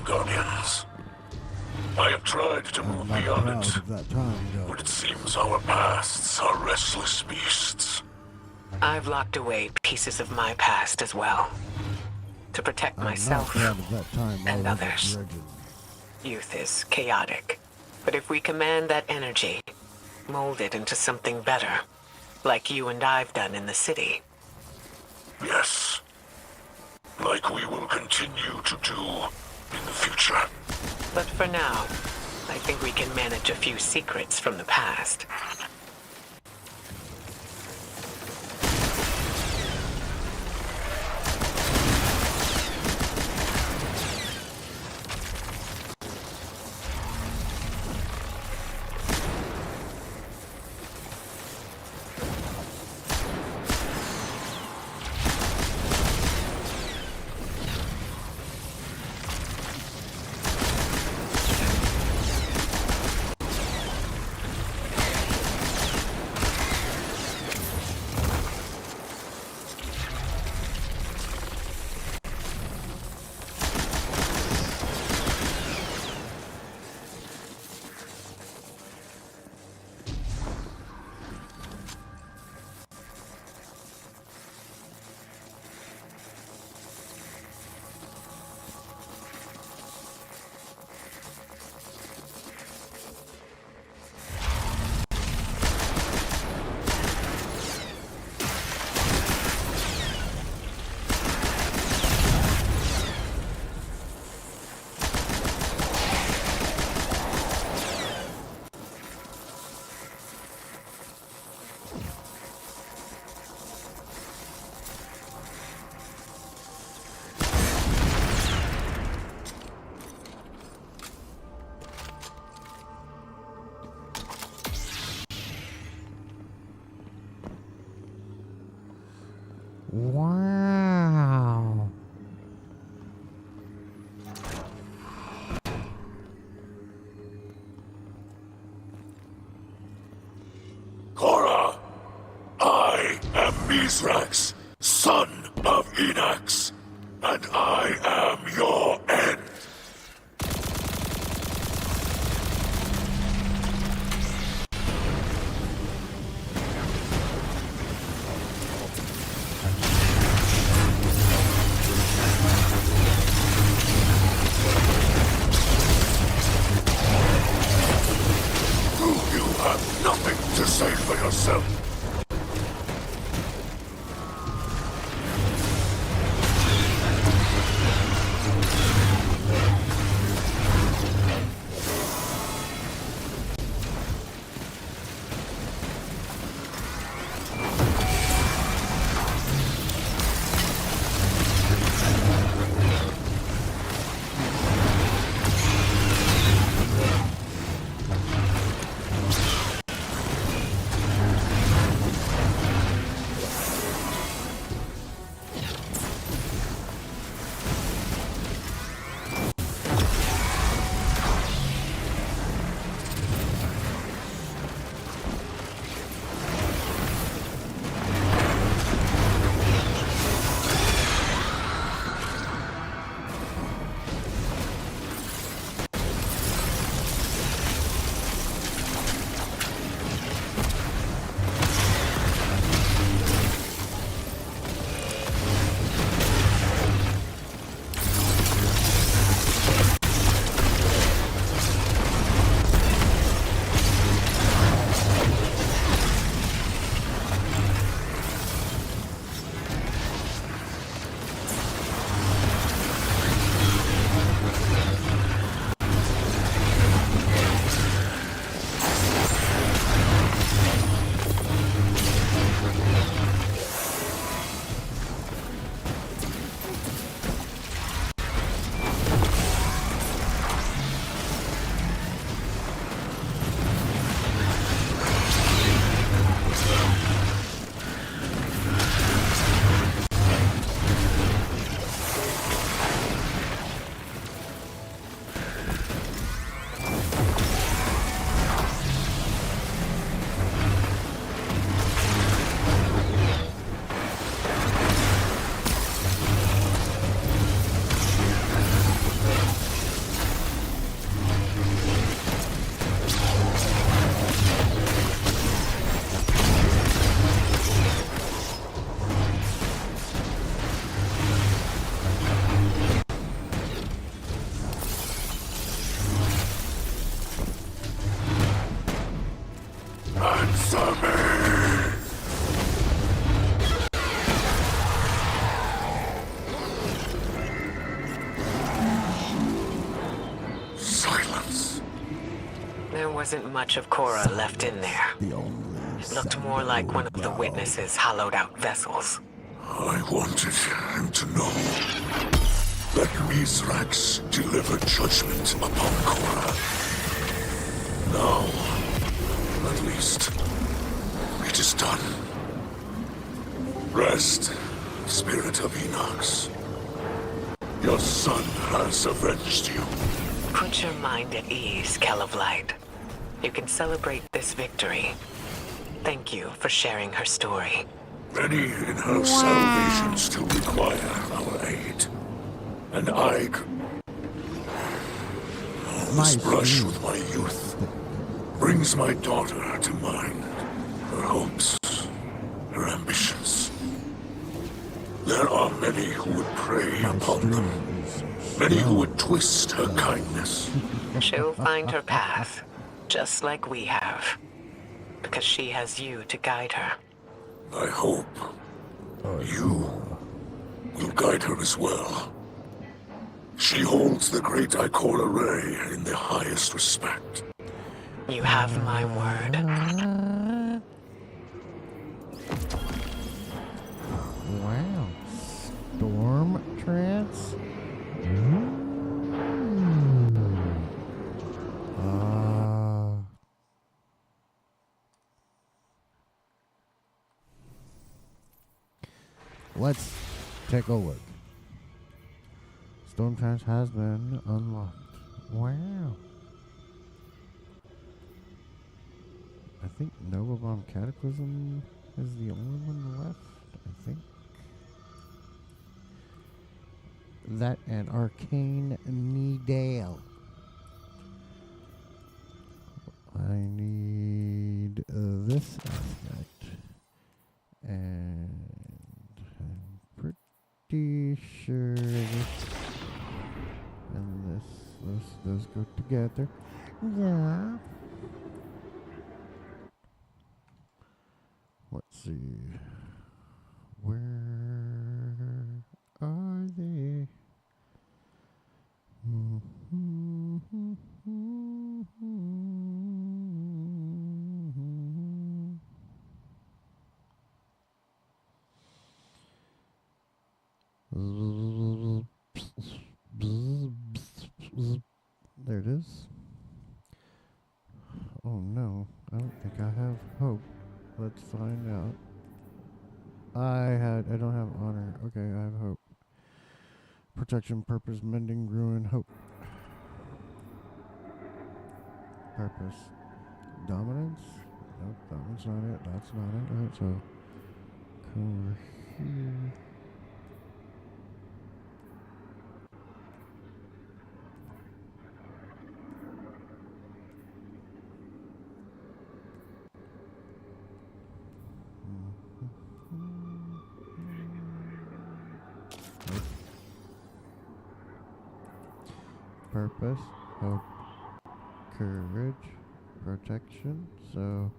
Guardians. I have tried to I'm move not beyond proud it, of that time, but it Guardian. seems our pasts are restless beasts. I've locked away pieces of my past as well. To protect I'm not myself proud of that time I and was a others. Dregan. Youth is chaotic. But if we command that energy, mold it into something better, like you and I've done in the city. Yes. Like we will continue to do in the future. But for now, I think we can manage a few secrets from the past. Wow. Korra, I am Mithrax, son of Enax, and I am your end. You have nothing to say for yourself. wasn't much of Cora left in there. The only It looked more like one of the witnesses' hollowed-out vessels. I wanted him to know that Mithrax delivered judgment upon Korra. Now, at least, it is done. Rest, Spirit of Enox. Your son has avenged you. Put your mind at ease, Kell of Light. You can celebrate this victory. Thank you for sharing her story. Many in her salvation still require our aid. And I this brush with my youth brings my daughter to mind. Her hopes, her ambitions. There are many who would prey upon them. Many who would twist her kindness. She'll find her path, just like we have. Because she has you to guide her. I hope you will guide her as well. She holds the great Ikora Ray in the highest respect. You have my word. Wow. Storm trance? Let's take a look. Storm trance has been unlocked. Wow. I think Nova Bomb Cataclysm is the only one left, I think. That and Arcane Needle. I need this aspect. And I'm pretty sure this and those go together. Yeah. Let's see. Where are they? There it is. Oh no, I don't think I have hope. Let's find out. I don't have honor. Okay, I have hope. Protection, purpose, mending, ruin, hope. Purpose. Dominance? Nope, that one's not it. That's not it. Alright, so come over here. Purpose, hope, courage, protection. So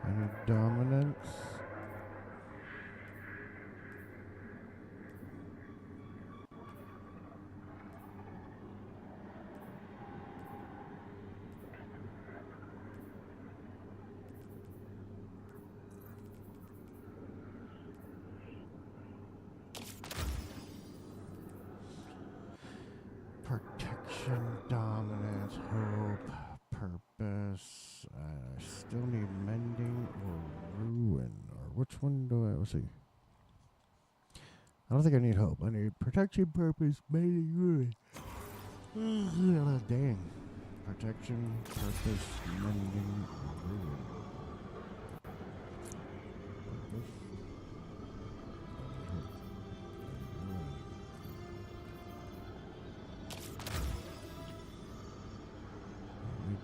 I need dominance. Protection, dominance, hope, purpose. I still need mending or ruin. Or which one do I? Let's see. I don't think I need hope. I need protection, purpose, mending, ruin. Dang. Protection, purpose, mending, ruin. Purpose.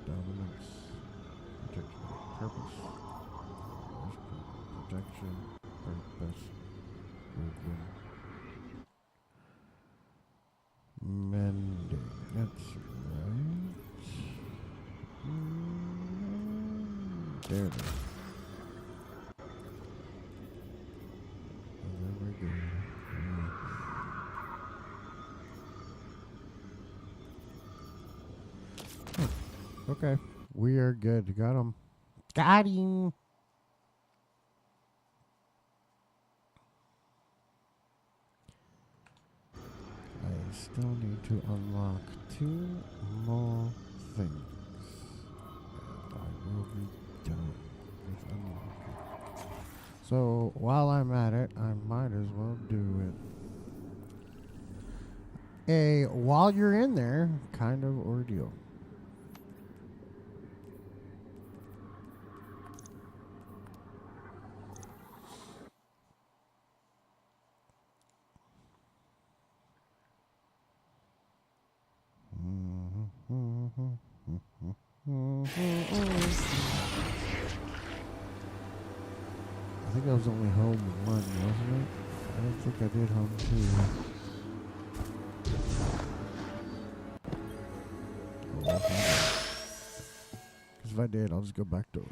Dominance, protection, purpose, protection, purpose, movement, mending. That's right. There it is. And there we go. Okay, We are good. Got him. Got him. I still need to unlock 2 more things. And I will be done with unlocking. So while I'm at it, I might as well do it. While you're in there kind of ordeal. I think I was only home 1, wasn't it? I don't think I did home 2. Because if I did, I'll just go back to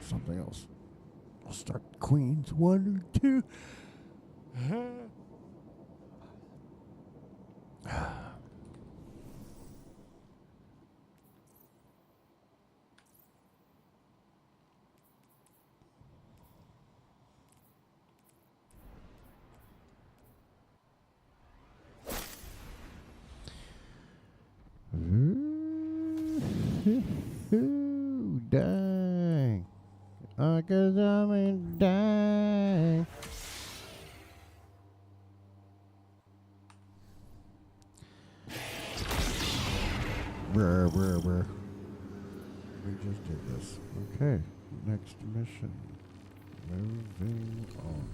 something else. I'll start Queens 1 or 2. Dang. Cause I mean, dang. Brr. We just did this. Okay. Next mission. Moving on.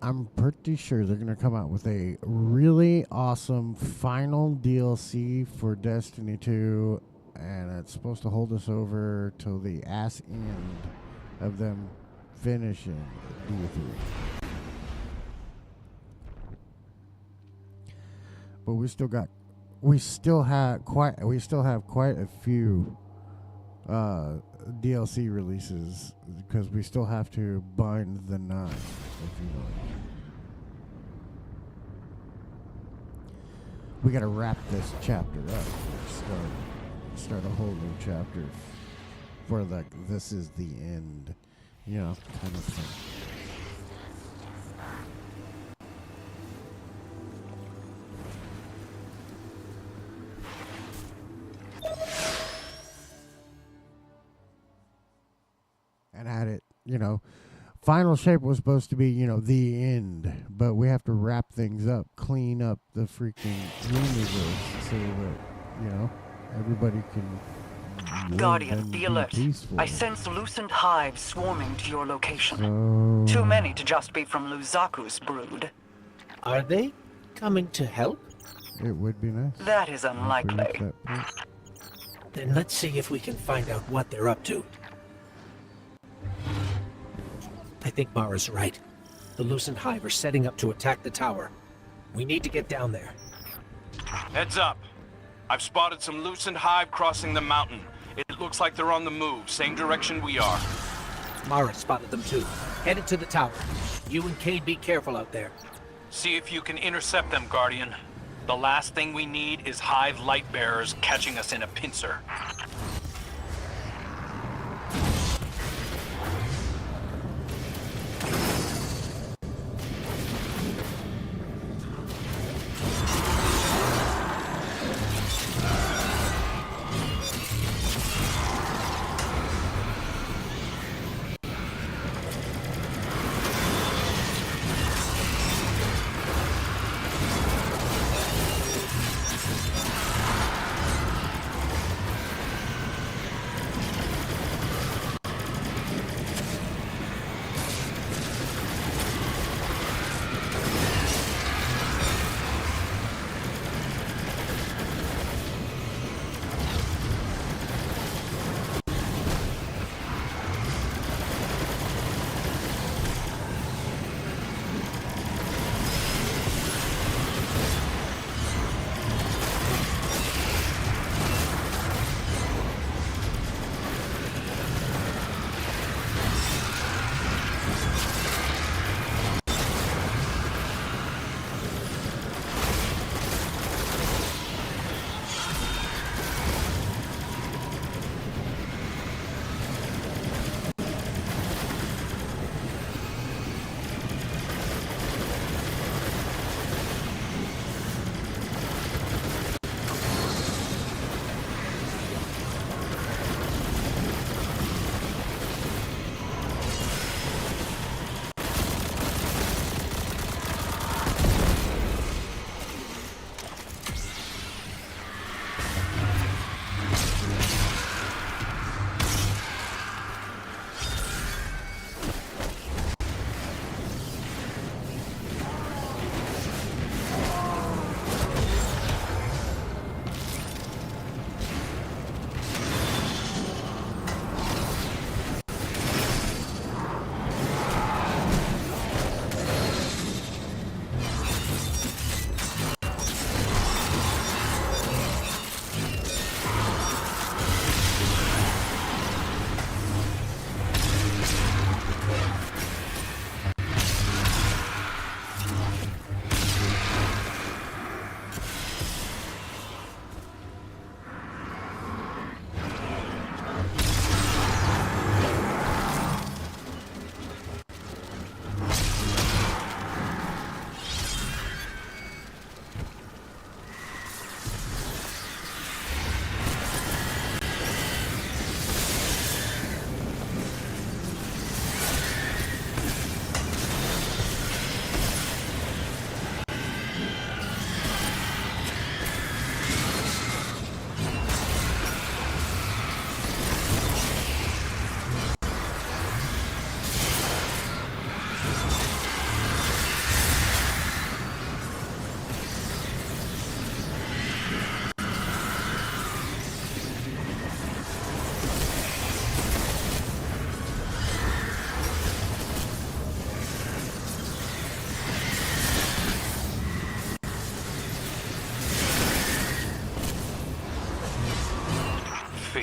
I'm pretty sure they're going to come out with a really awesome final DLC for Destiny 2, and it's supposed to hold us over till the ass end of them finishing D3. But we still have quite a few DLC releases because we still have to bind the nine, if you know. We got to wrap this chapter up. Start a whole new chapter for this is the end, kind of thing. And had it, final shape was supposed to be, the end, but we have to wrap things up, clean up the freaking universe so that, everybody can Guardian, be alert. I sense loosened hives swarming to your location. Too many to just be from Luzaku's brood. Are they coming to help? It would be nice. That is unlikely. Then let's see if we can find out what they're up to. I think Mara's right. The loosened hive are setting up to attack the tower. We need to get down there. Heads up. I've spotted some loosened hive crossing the mountain. It looks like they're on the move, same direction we are. Mara spotted them too. Headed to the tower. You and Cade be careful out there. See if you can intercept them, Guardian. The last thing we need is hive light bearers catching us in a pincer.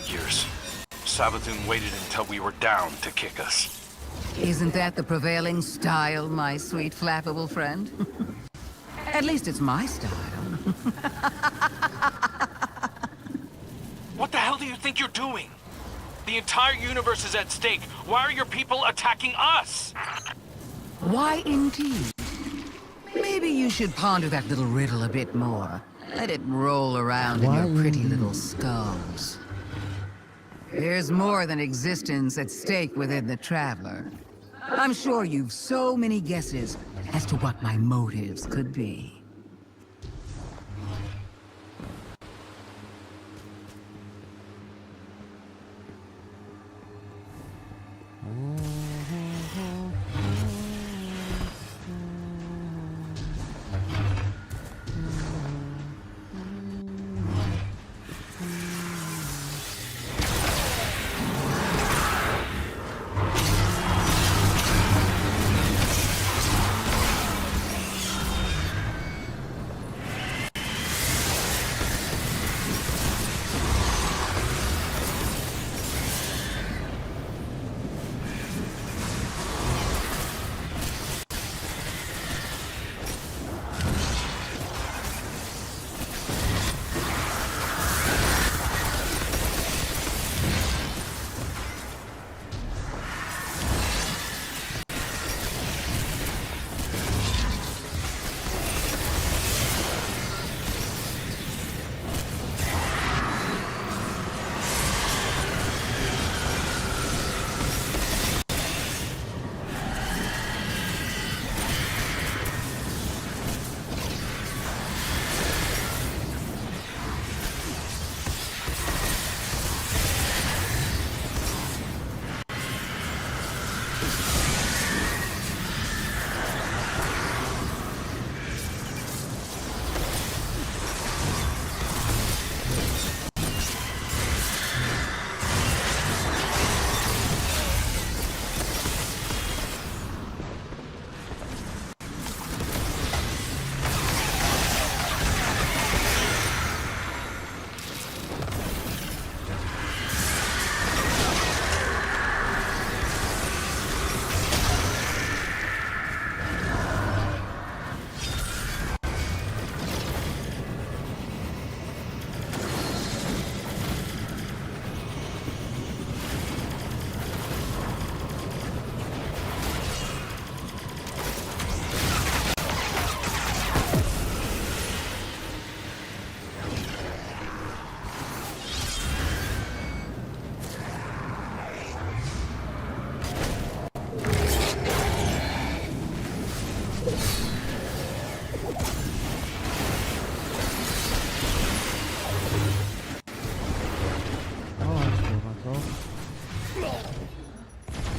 Figures. Savathun waited until we were down to kick us. Isn't that the prevailing style, my sweet flappable friend? At least it's my style. What the hell do you think you're doing? The entire universe is at stake. Why are your people attacking us? Why indeed? Maybe you should ponder that little riddle a bit more. Let it roll around in your pretty little skulls. There's more than existence at stake within the Traveler. I'm sure you've so many guesses as to what my motives could be.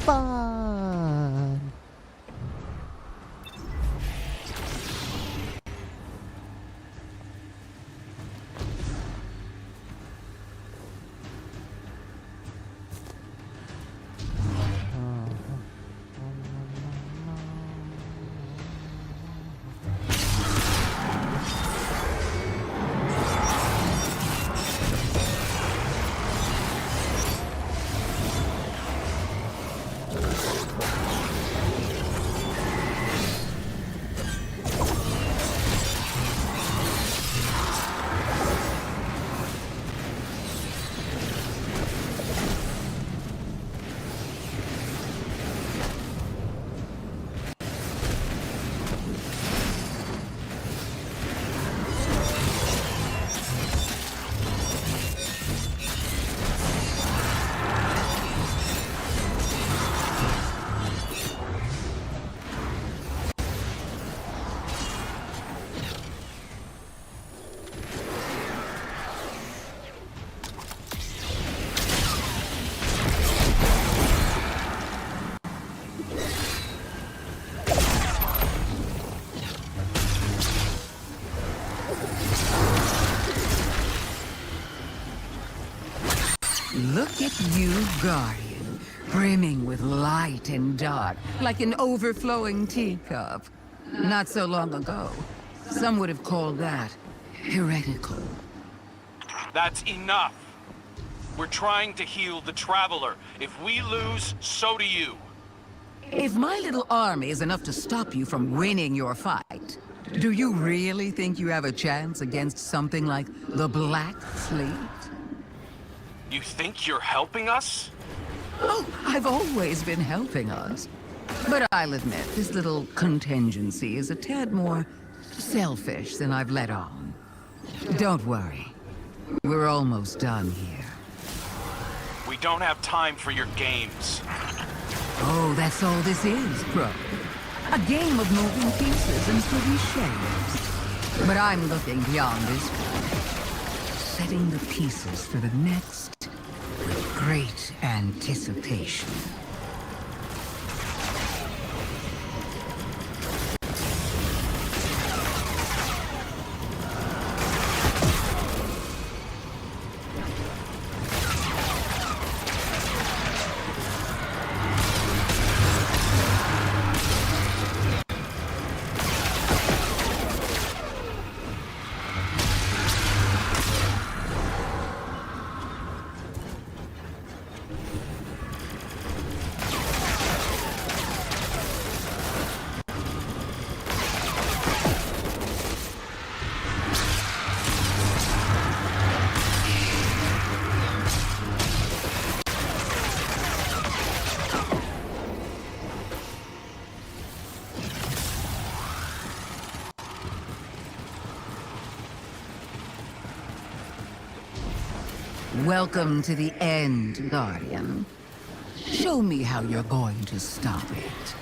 Fun. Look at you, Guardian, brimming with light and dark, like an overflowing teacup. Not so long ago, some would have called that heretical. That's enough. We're trying to heal the Traveler. If we lose, so do you. If my little army is enough to stop you from winning your fight, do you really think you have a chance against something like the Black Fleet? You think you're helping us? Oh, I've always been helping us. But I'll admit, this little contingency is a tad more selfish than I've let on. Don't worry. We're almost done here. We don't have time for your games. Oh, that's all this is, Crow. A game of moving pieces and pretty shapes. But I'm looking beyond this one. Setting the pieces for the next with great anticipation. Welcome to the end, Guardian. Show me how you're going to stop it.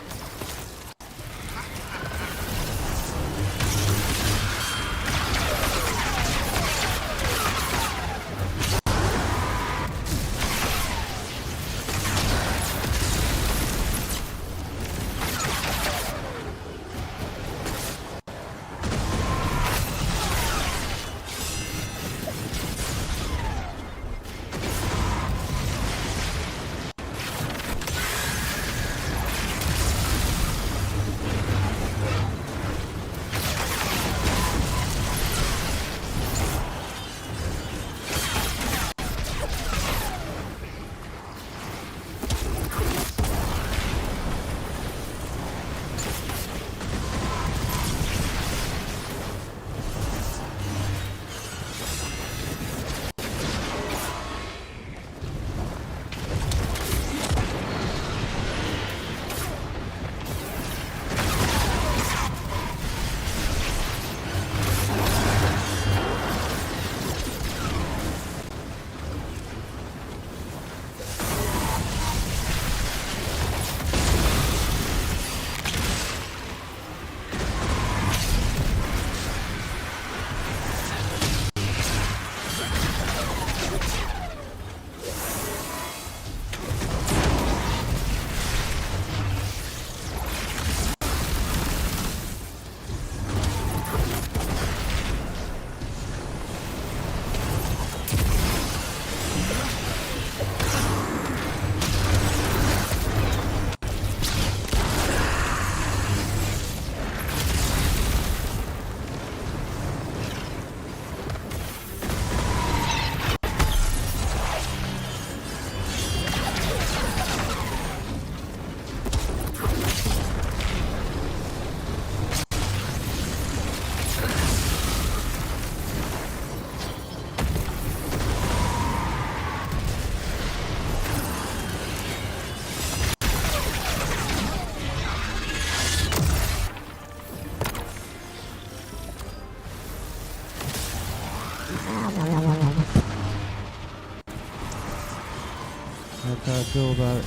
That's how I feel about it.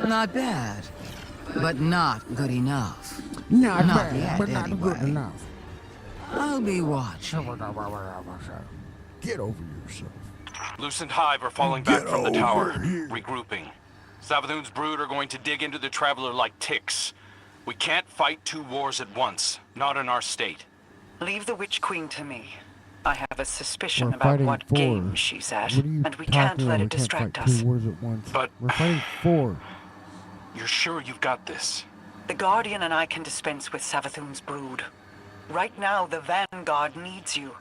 Not bad, but not good enough. Not Not bad, yet, but not good anyway. enough. I'll be watching. Get over yourself. Loosened Hive are falling back from the tower, regrouping. Savathun's brood are going to dig into the Traveler like ticks. We can't fight two wars at once, not in our state. Leave the Witch Queen to me. I have a suspicion We're about fighting what for. game she's at, What are you and we talking can't about? let We it can't distract fight us. two wars at once. But- We're fighting for. You're sure you've got this? The Guardian and I can dispense with Savathun's brood. Right now, the Vanguard needs you.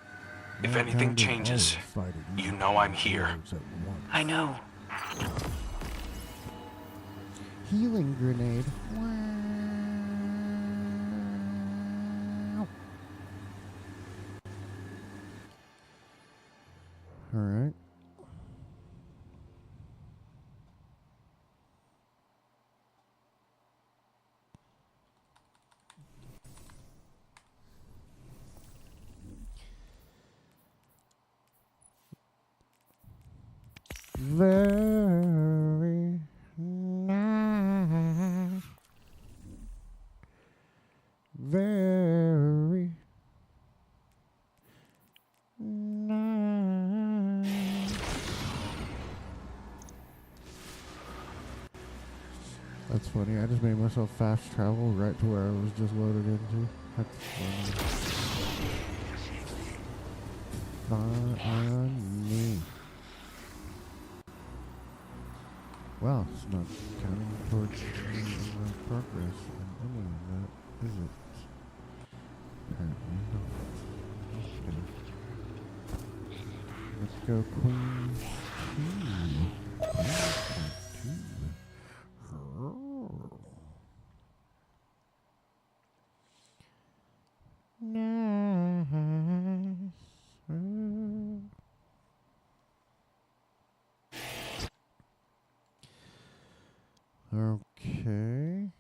If Mankind anything is changes, always fighting you know I'm here. wars at once. I know. Healing grenade. Wow. All right. Very nice. Very nice. That's funny. I just made myself fast travel right to where I was just loaded into. That's funny. Funny. Well, it's not counting towards my progress in any of that, is it? Apparently not. Okay. Let's go Queen 2. Queen 2. Nice. Okay.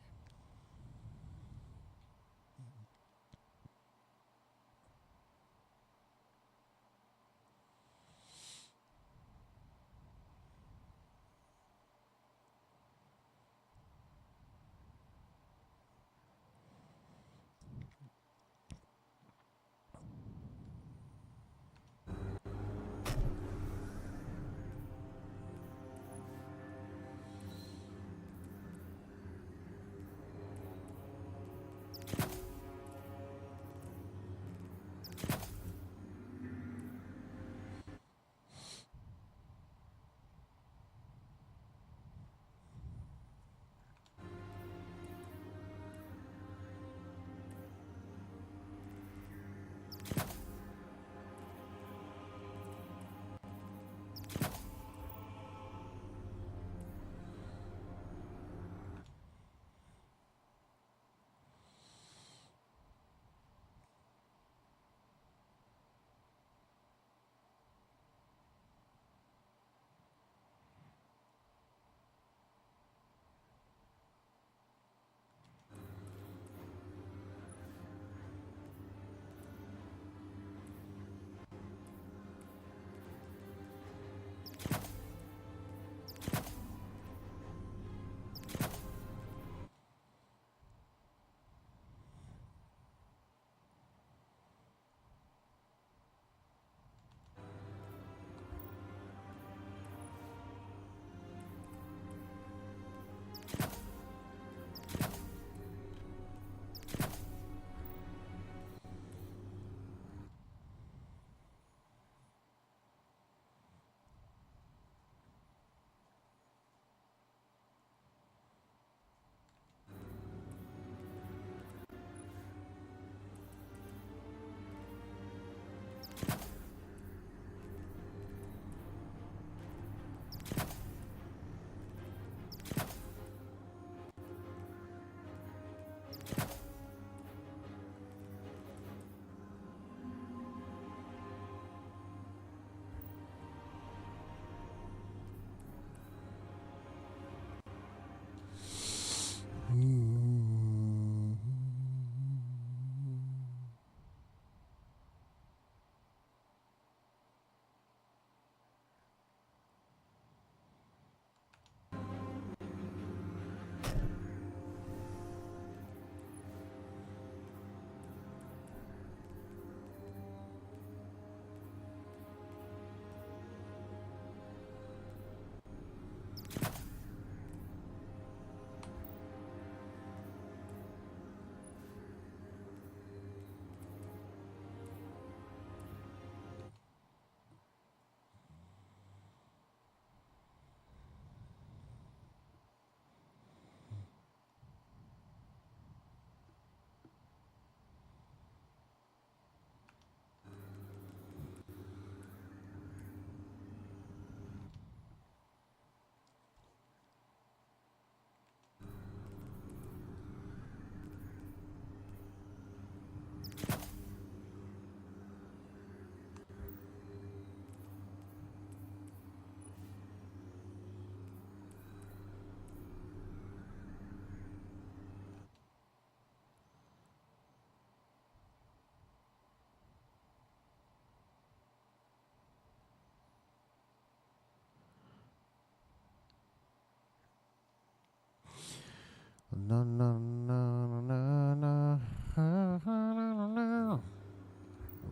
No, no, no, no, no, no.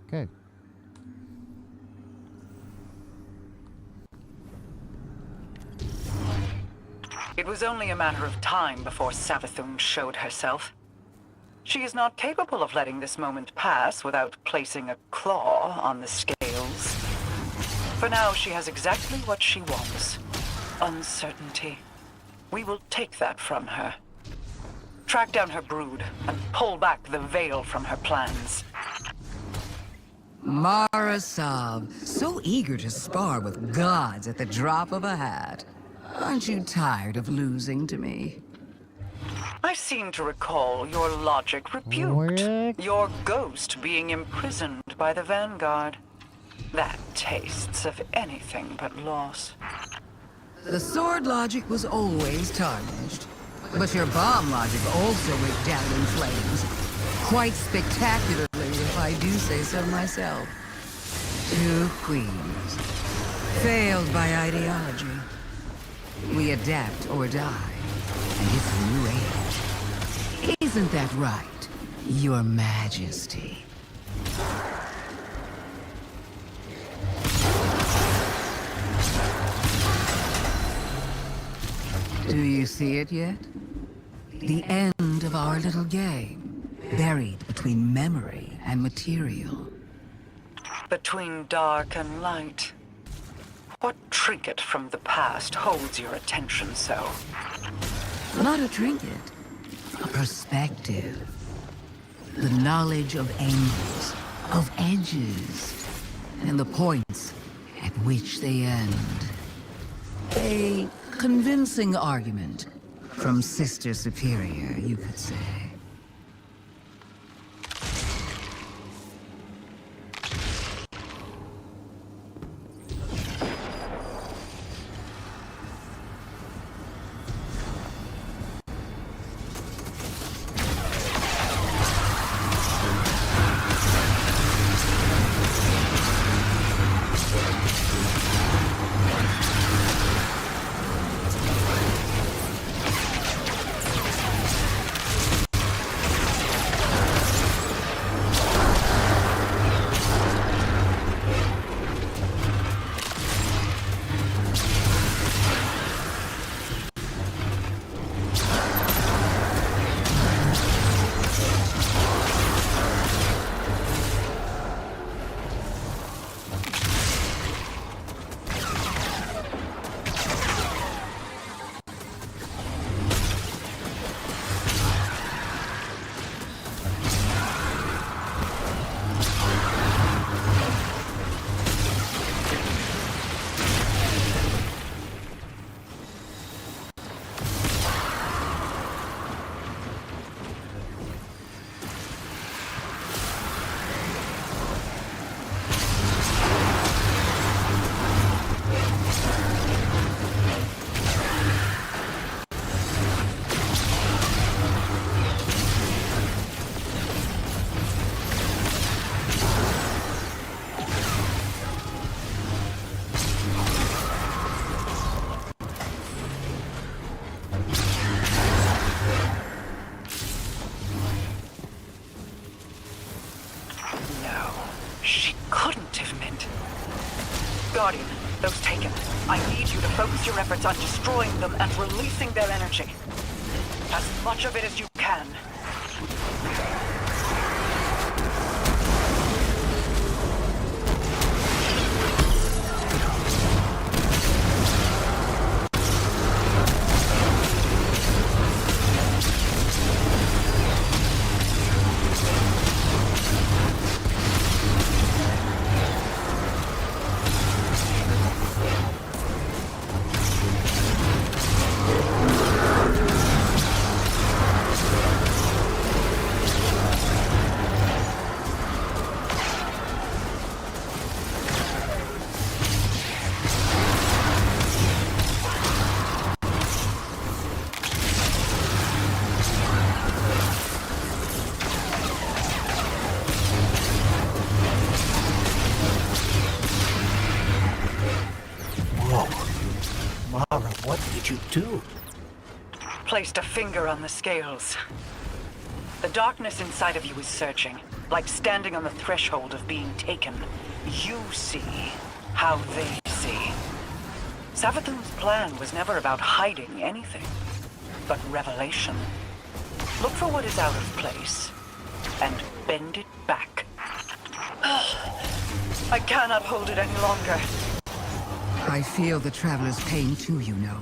Okay. It was only a matter of time before Savathun showed herself. She is not capable of letting this moment pass without placing a claw on the scales. For now, she has exactly what she wants. Uncertainty. We will take that from her. Track down her brood and pull back the veil from her plans. Mara Sav, so eager to spar with gods at the drop of a hat. Aren't you tired of losing to me? I seem to recall your logic rebuked. What? Your ghost being imprisoned by the Vanguard. That tastes of anything but loss. The sword logic was always tarnished. But your bomb logic also went down in flames. Quite spectacularly, if I do say so myself. 2 queens. Failed by ideology. We adapt or die. And it's a new age. Isn't that right, Your Majesty? Do you see it yet? The end of our little game, buried between memory and material. Between dark and light. What trinket from the past holds your attention so? Not a trinket, a perspective. The knowledge of angles, of edges, and the points at which they end. A convincing argument from Sister Superior, you could say. Guardian, those taken. I need you to focus your efforts on destroying them and releasing their energy. As much of it as you can. placed a finger on the scales. The darkness inside of you is searching, like standing on the threshold of being taken. You see how they see. Savathun's plan was never about hiding anything, but revelation. Look for what is out of place, and bend it back. I cannot hold it any longer. I feel the Traveler's pain too, you know.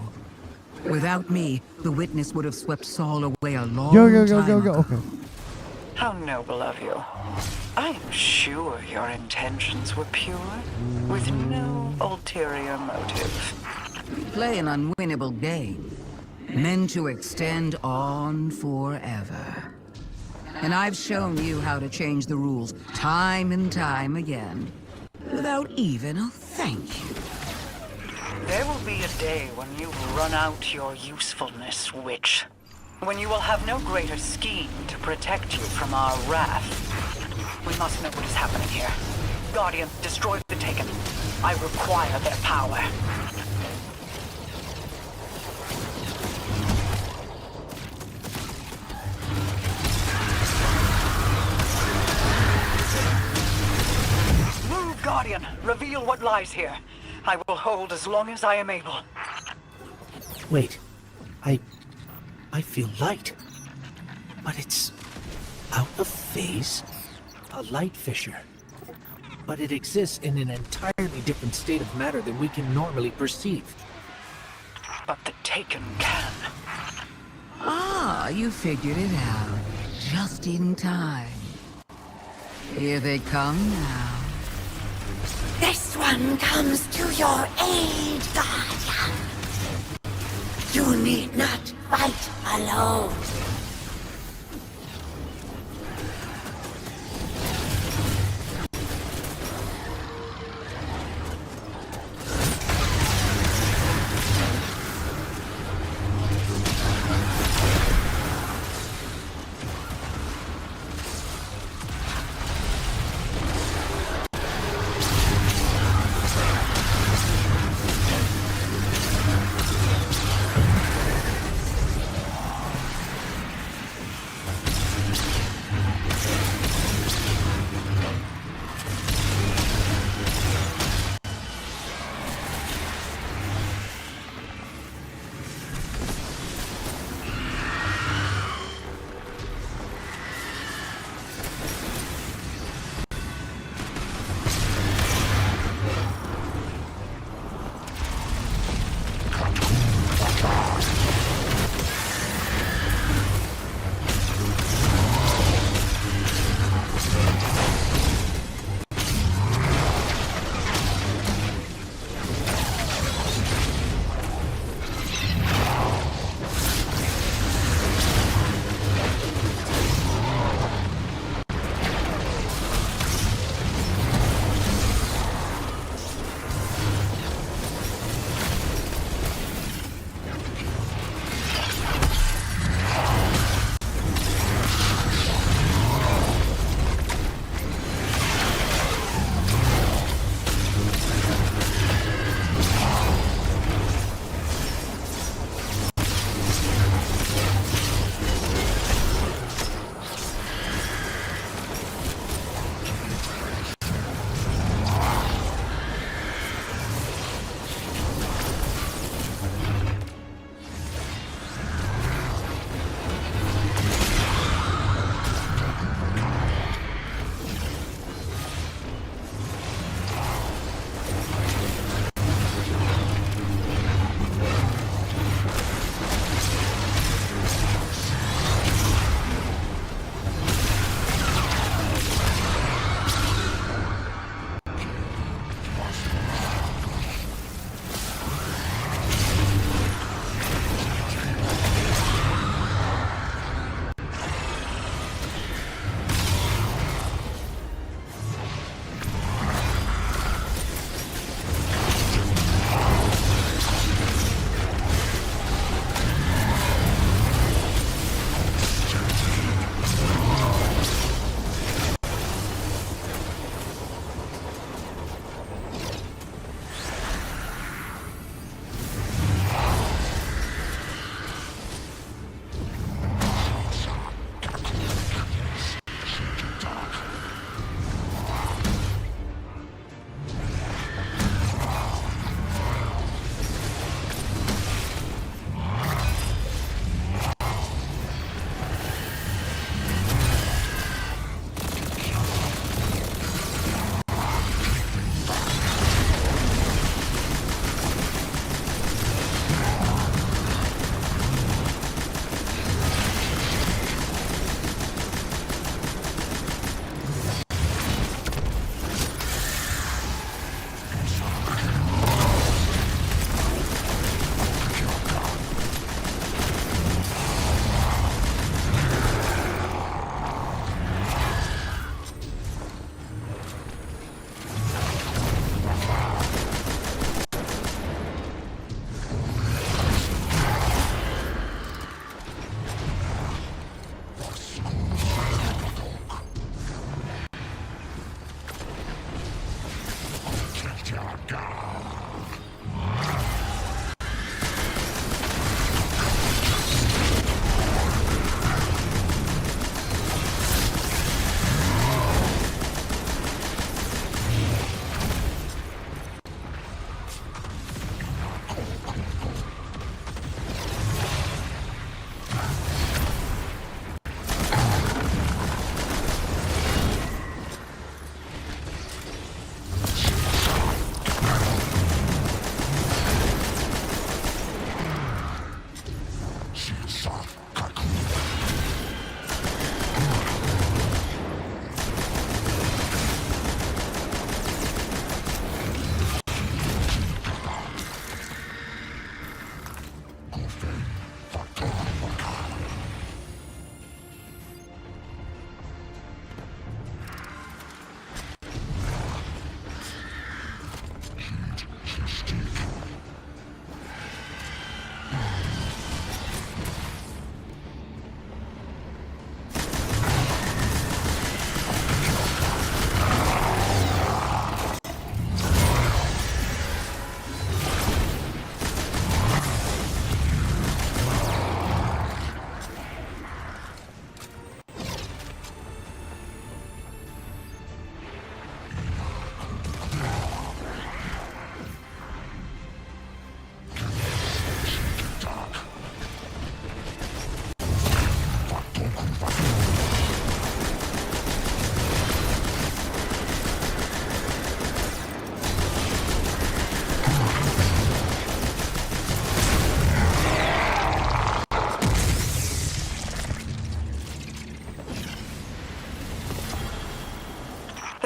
Without me, the Witness would have swept Saul away a long time ago. Okay. How noble of you. I am sure your intentions were pure, with no ulterior motive. Play an unwinnable game, meant to extend on forever. And I've shown you how to change the rules time and time again, without even a thank you. There will be a day when you've run out your usefulness, witch. When you will have no greater scheme to protect you from our wrath. We must know what is happening here. Guardian, destroy the Taken. I require their power. Move, Guardian. Reveal what lies here. I will hold as long as I am able. Wait. I feel light. But it's out of phase. A light fissure. But it exists in an entirely different state of matter than we can normally perceive. But the Taken can. Ah, you figured it out. Just in time. Here they come now. This one comes to your aid, Guardian. You need not fight alone.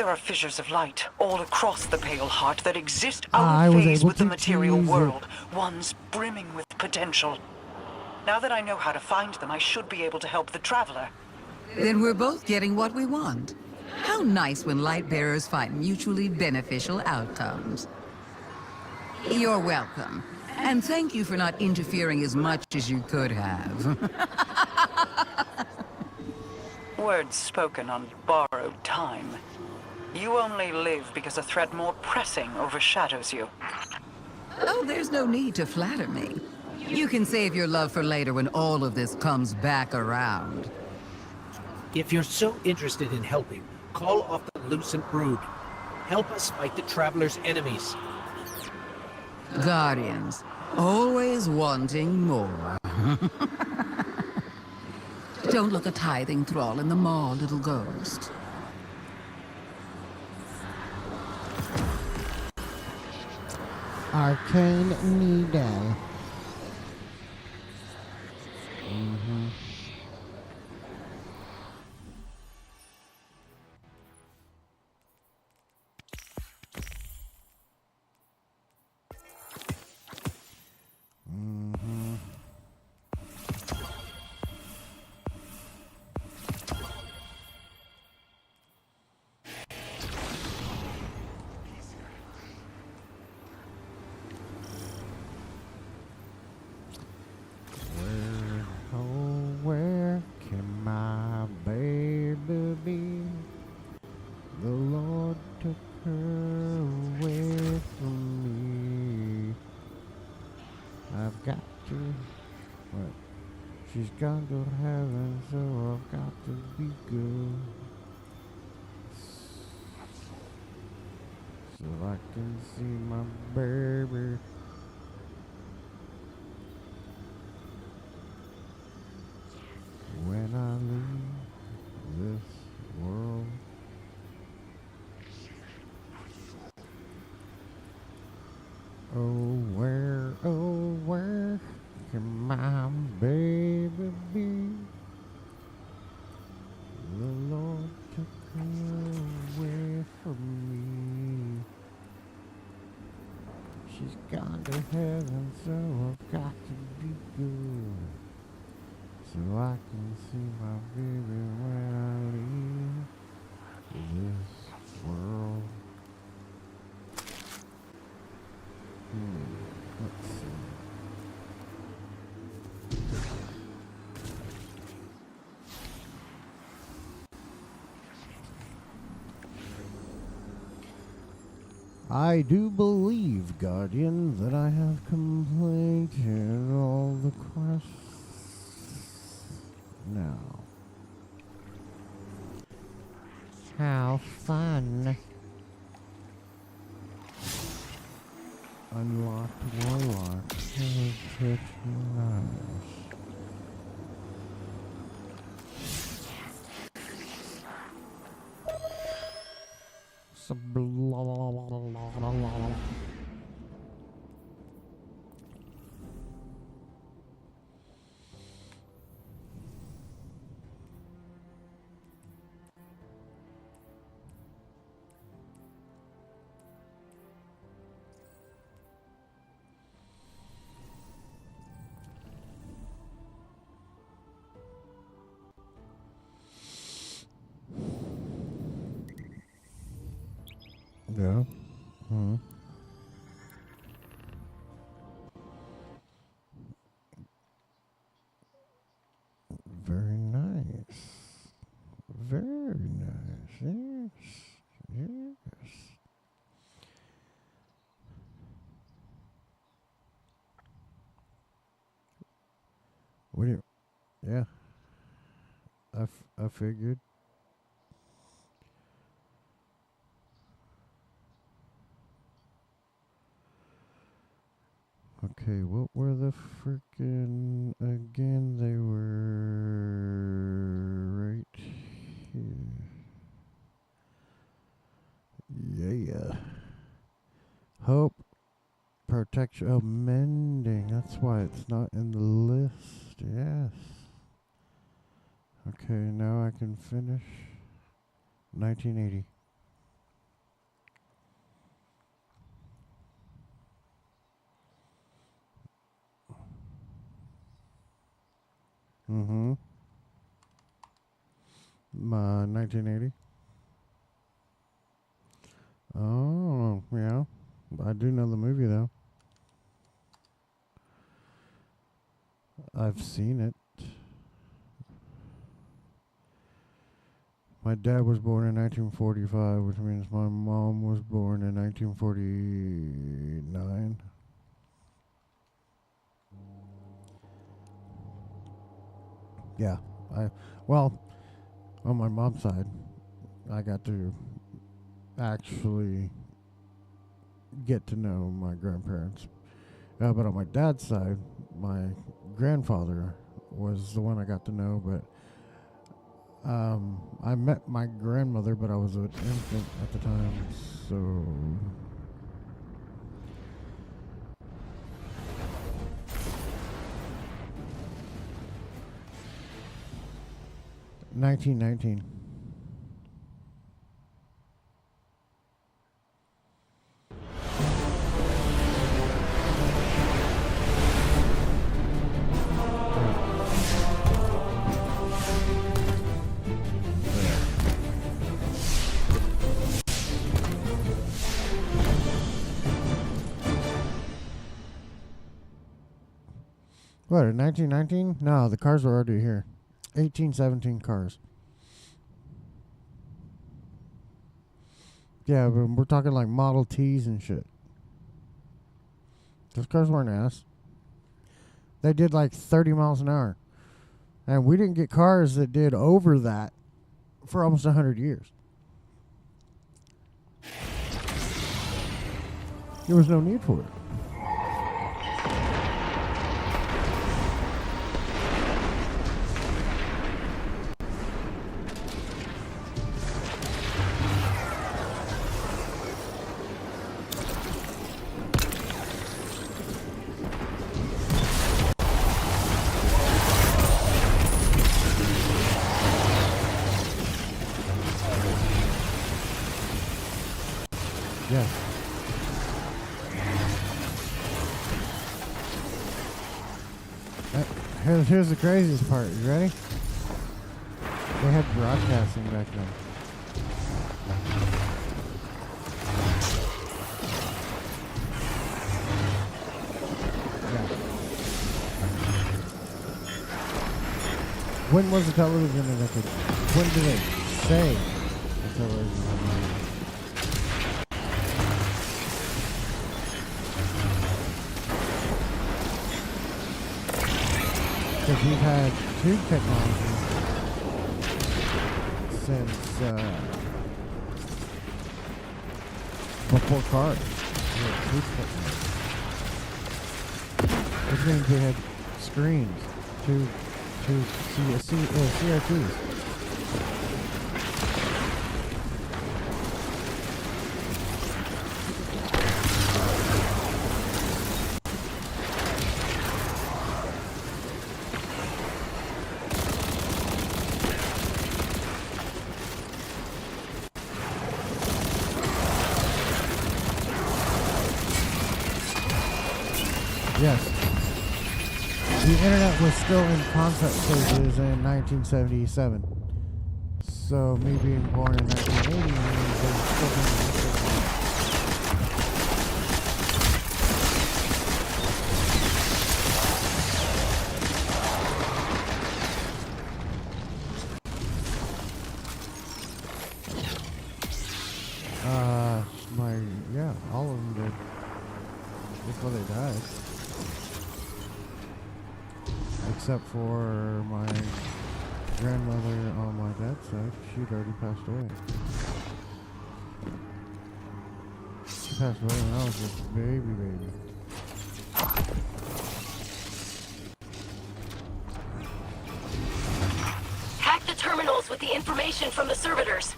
There are fissures of light all across the Pale Heart that exist I out of was phase able with the to material tease it. world, ones brimming with potential. Now that I know how to find them, I should be able to help the Traveler. Then we're both getting what we want. How nice when light bearers find mutually beneficial outcomes. You're welcome. And thank you for not interfering as much as you could have. Words spoken on borrowed time. You only live because a threat more pressing overshadows you. Oh, there's no need to flatter me. You can save your love for later when all of this comes back around. If you're so interested in helping, call off the Lucent Brood. Help us fight the Traveler's enemies. Guardians, always wanting more. Don't look a tithing thrall in the maw, little ghost. Arcane Needle. Mm-hmm. Mm-hmm. Where, oh, where can my baby be? The Lord took her away from me. I've got to, what? She's gone to heaven, so I've got to be good. So I can see my baby. When I leave this world. Oh, where can my baby be? The Lord took her away from me. She's gone to heaven, so I've got to be good. So I can see my baby when I leave this world. Let's see. I do believe, Guardian, that I have completed all the quests now. How fun. Unlocked Warlock. Nice. Yeah. Very nice. Very nice. Yes. Yes. What do you? Yeah. I figured. Okay, what were the frickin' again? They were right here. Yeah. Hope, protection, oh, mending. That's why it's not in the list. Yes. Okay, now I can finish. 1980. Mm-hmm. 1980. Oh, yeah. I do know the movie, though. I've seen it. My dad was born in 1945, which means my mom was born in 1949. Yeah. Well, on my mom's side, I got to actually get to know my grandparents. But on my dad's side, my grandfather was the one I got to know, but I met my grandmother, but I was an infant at the time, so... ...1919. What, in 1919? No, the cars were already here. 1817 cars. Yeah, but we're talking like Model Ts and shit. Those cars weren't ass. They did like 30 miles an hour. And we didn't get cars that did over that for almost 100 years. There was no need for it. Yes. Here's the craziest part. You ready? They had broadcasting back then. Yeah. When was the television invented? When did they say the television was invented? Because we've had tube technology since before cars. We had tube technology. Which means we had screens, CRTs. Yes. The internet was still in concept stages in 1977. So me being born in 1980 means they were still doing all of them did. Before they died. Except for my grandmother on my dad's side. She'd already passed away. She passed away when I was just a baby. Hack the terminals with the information from the servitors.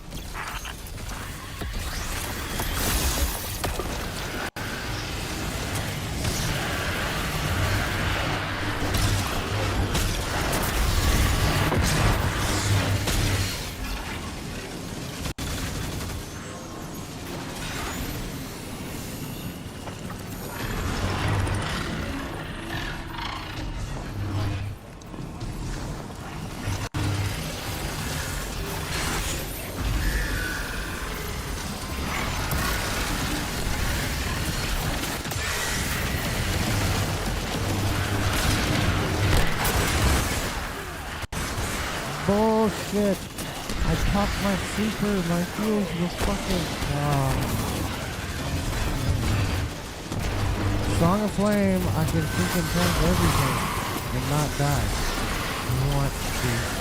Oh shit! I popped my super. My fuels were fucking. Song of Flame. I can freaking tank everything and not die. What the?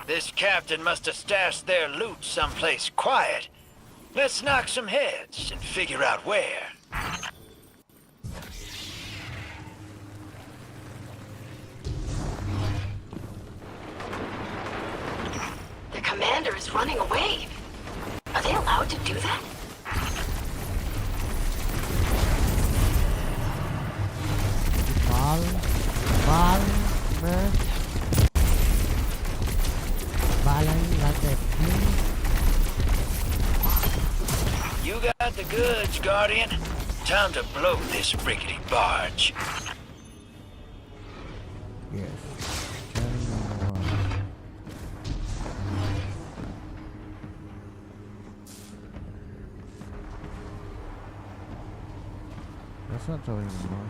This captain must have stashed their loot someplace quiet. Let's knock some heads and figure out where. The commander is running away. Are they allowed to do that? Man. Like a You got the goods, Guardian. Time to blow this rickety barge. Yes. That's not telling anymore.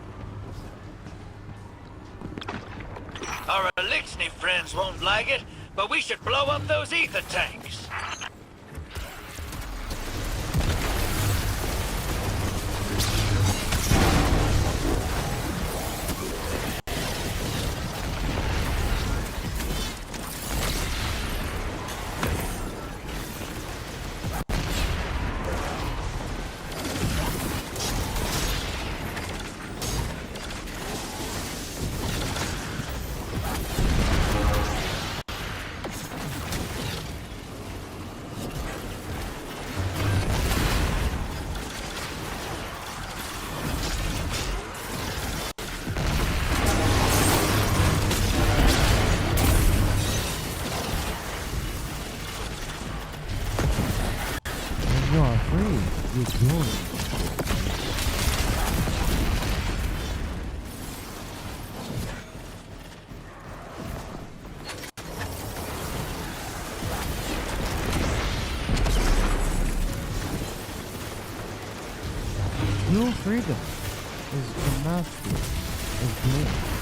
Our Elixir friends won't like it, but we should blow up those ether tanks. You are free. You're doing. Real freedom is the mastery of glory.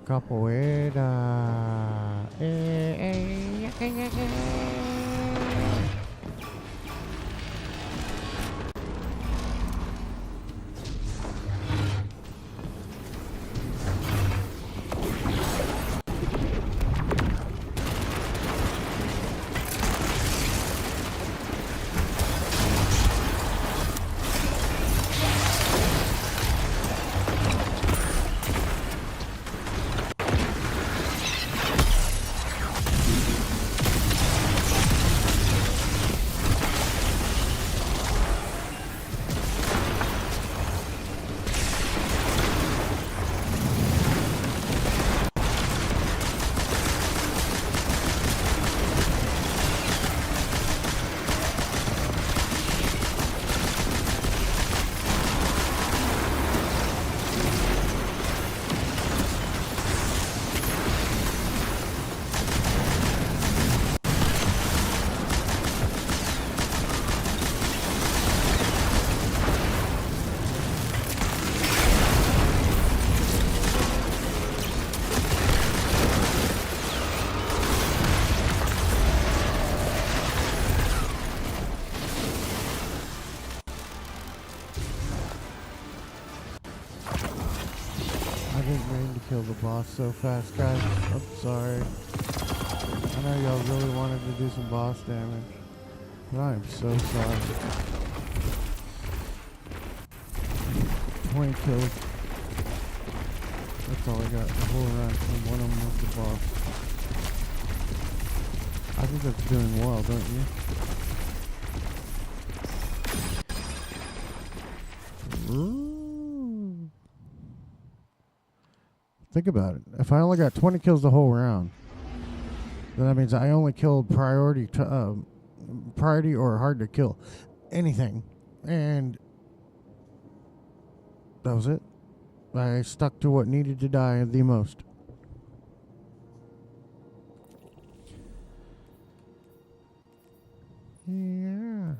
Capoeira. didn't mean to kill the boss so fast, guys. I'm sorry. I know y'all really wanted to do some boss damage, but I am so sorry. 20 kills. That's all I got the whole run, and one of them was the boss. I think that's doing well, don't you? Ooh. Think about it. If I only got 20 kills the whole round, then that means I only killed priority or hard to kill anything, and that was it. I stuck to what needed to die the most. Yeah.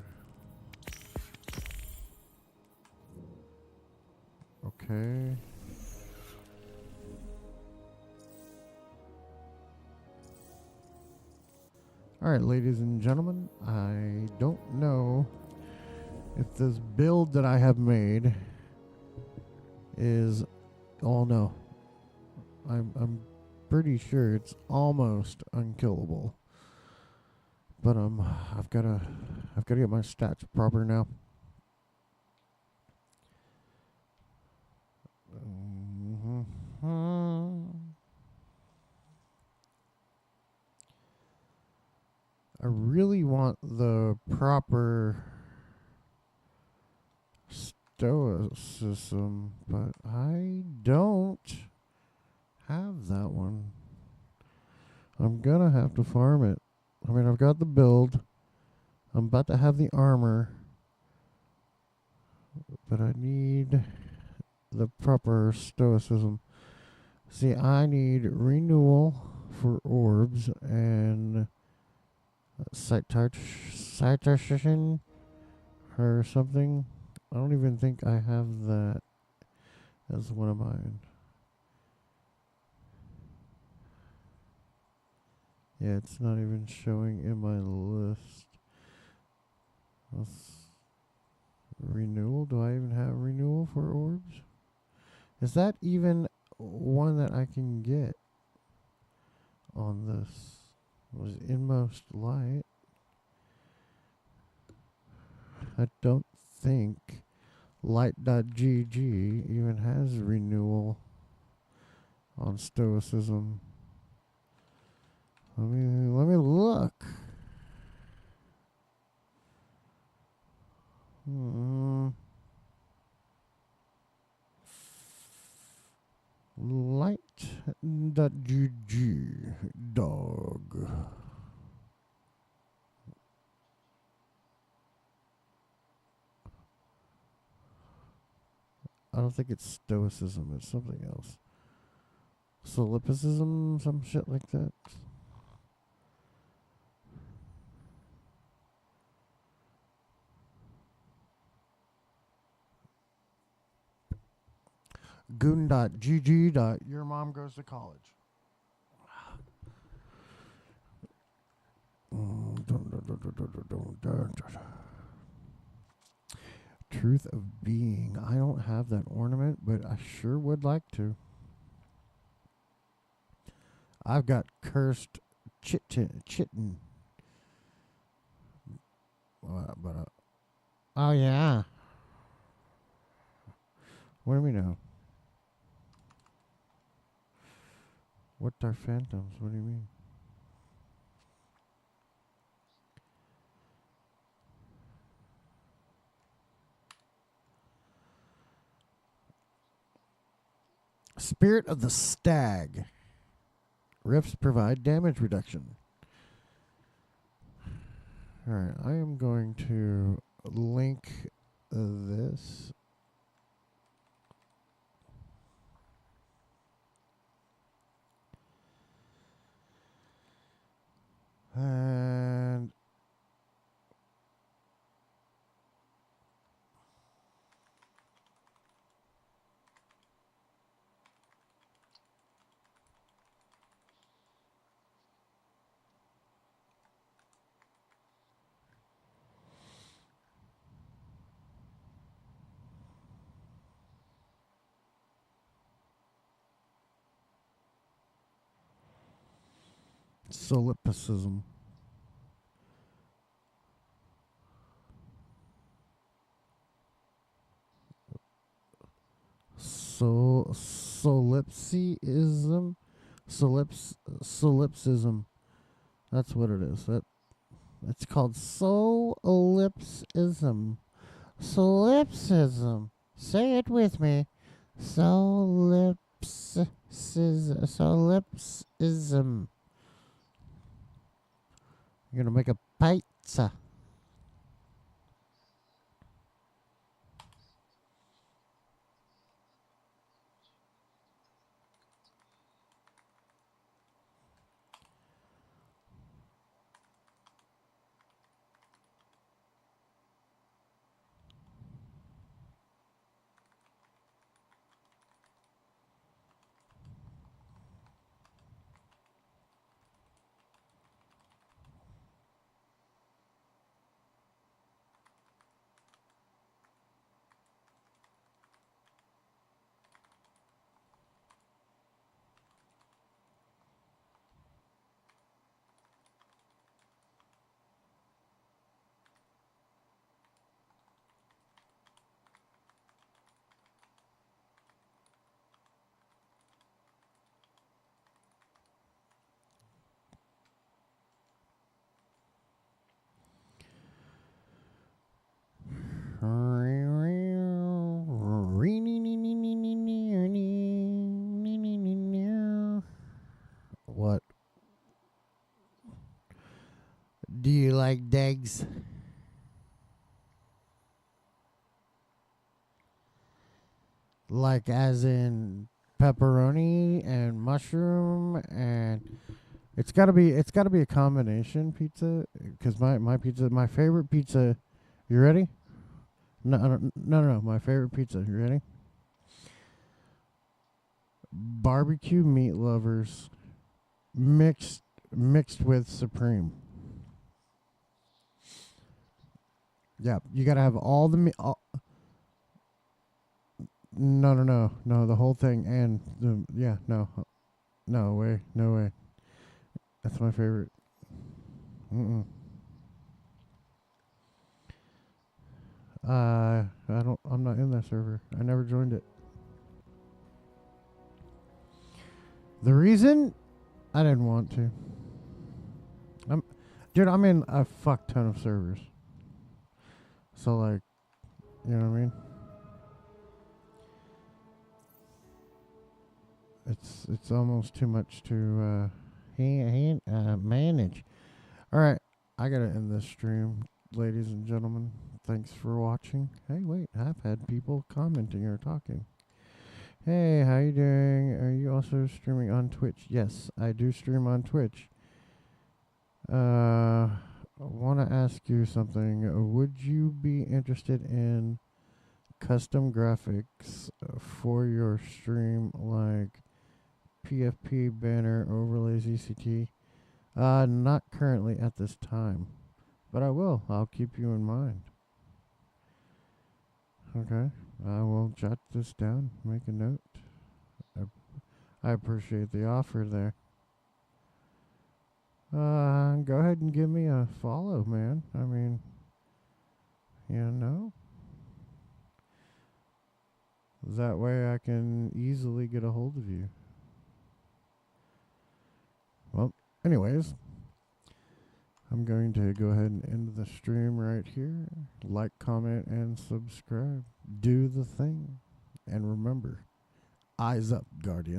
Okay. Alright, ladies and gentlemen, I don't know if this build that I have made is... Oh no. I'm pretty sure it's almost unkillable. But I've gotta get my stats proper now. I really want the proper stoicism, but I don't have that one. I'm gonna have to farm it. I mean, I've got the build. I'm about to have the armor, but I need the proper stoicism. See, I need renewal for orbs and citation or something. I don't even think I have that as one of mine. Yeah, it's not even showing in my list. Renewal? Do I even have renewal for orbs? Is that even one that I can get on this? Was inmost light? I don't think light.gg even has renewal on stoicism. Let me look. Light.gg dog. I don't think it's stoicism, it's something else. Solipsism, some shit like that. Goon.gg. Your mom goes to college. Truth of being. I don't have that ornament, but I sure would like to. I've got cursed chitten. Oh yeah. What do we know? What are phantoms? What do you mean? Spirit of the Stag. Rifts provide damage reduction. Alright, I am going to link this. And Solipsism. Solipsism. Solipsism. That's what it is. It's called solipsism. Solipsism. Say it with me. Solipsism. You're gonna make a pizza. What? Do you like eggs? Like as in pepperoni and mushroom, and it's gotta be a combination pizza, because my favorite pizza. You ready? No, my favorite pizza. You ready? Barbecue meat lovers mixed with supreme. Yeah, you gotta have all the meat. No, the whole thing, and no way, no way. That's my favorite. Mm-mm. I'm not in that server. I never joined it. The reason I didn't want to. I'm in a fuck ton of servers. So like, you know what I mean? It's almost too much to manage. All right, I gotta end this stream, ladies and gentlemen. Thanks for watching. Hey, wait, I've had people commenting or talking. Hey, how you doing? Are you also streaming on Twitch? Yes, I do stream on Twitch. I want to ask you something. Would you be interested in custom graphics for your stream, like PFP, banner, overlays, ECT? Not currently at this time, but I will. I'll keep you in mind. Okay, I will jot this down, make a note. I appreciate the offer there. Go ahead and give me a follow, man. I mean, you know, that way I can easily get a hold of you. Well, anyways, I'm going to go ahead and end the stream right here. Like, comment, and subscribe. Do the thing. And remember, eyes up, Guardian.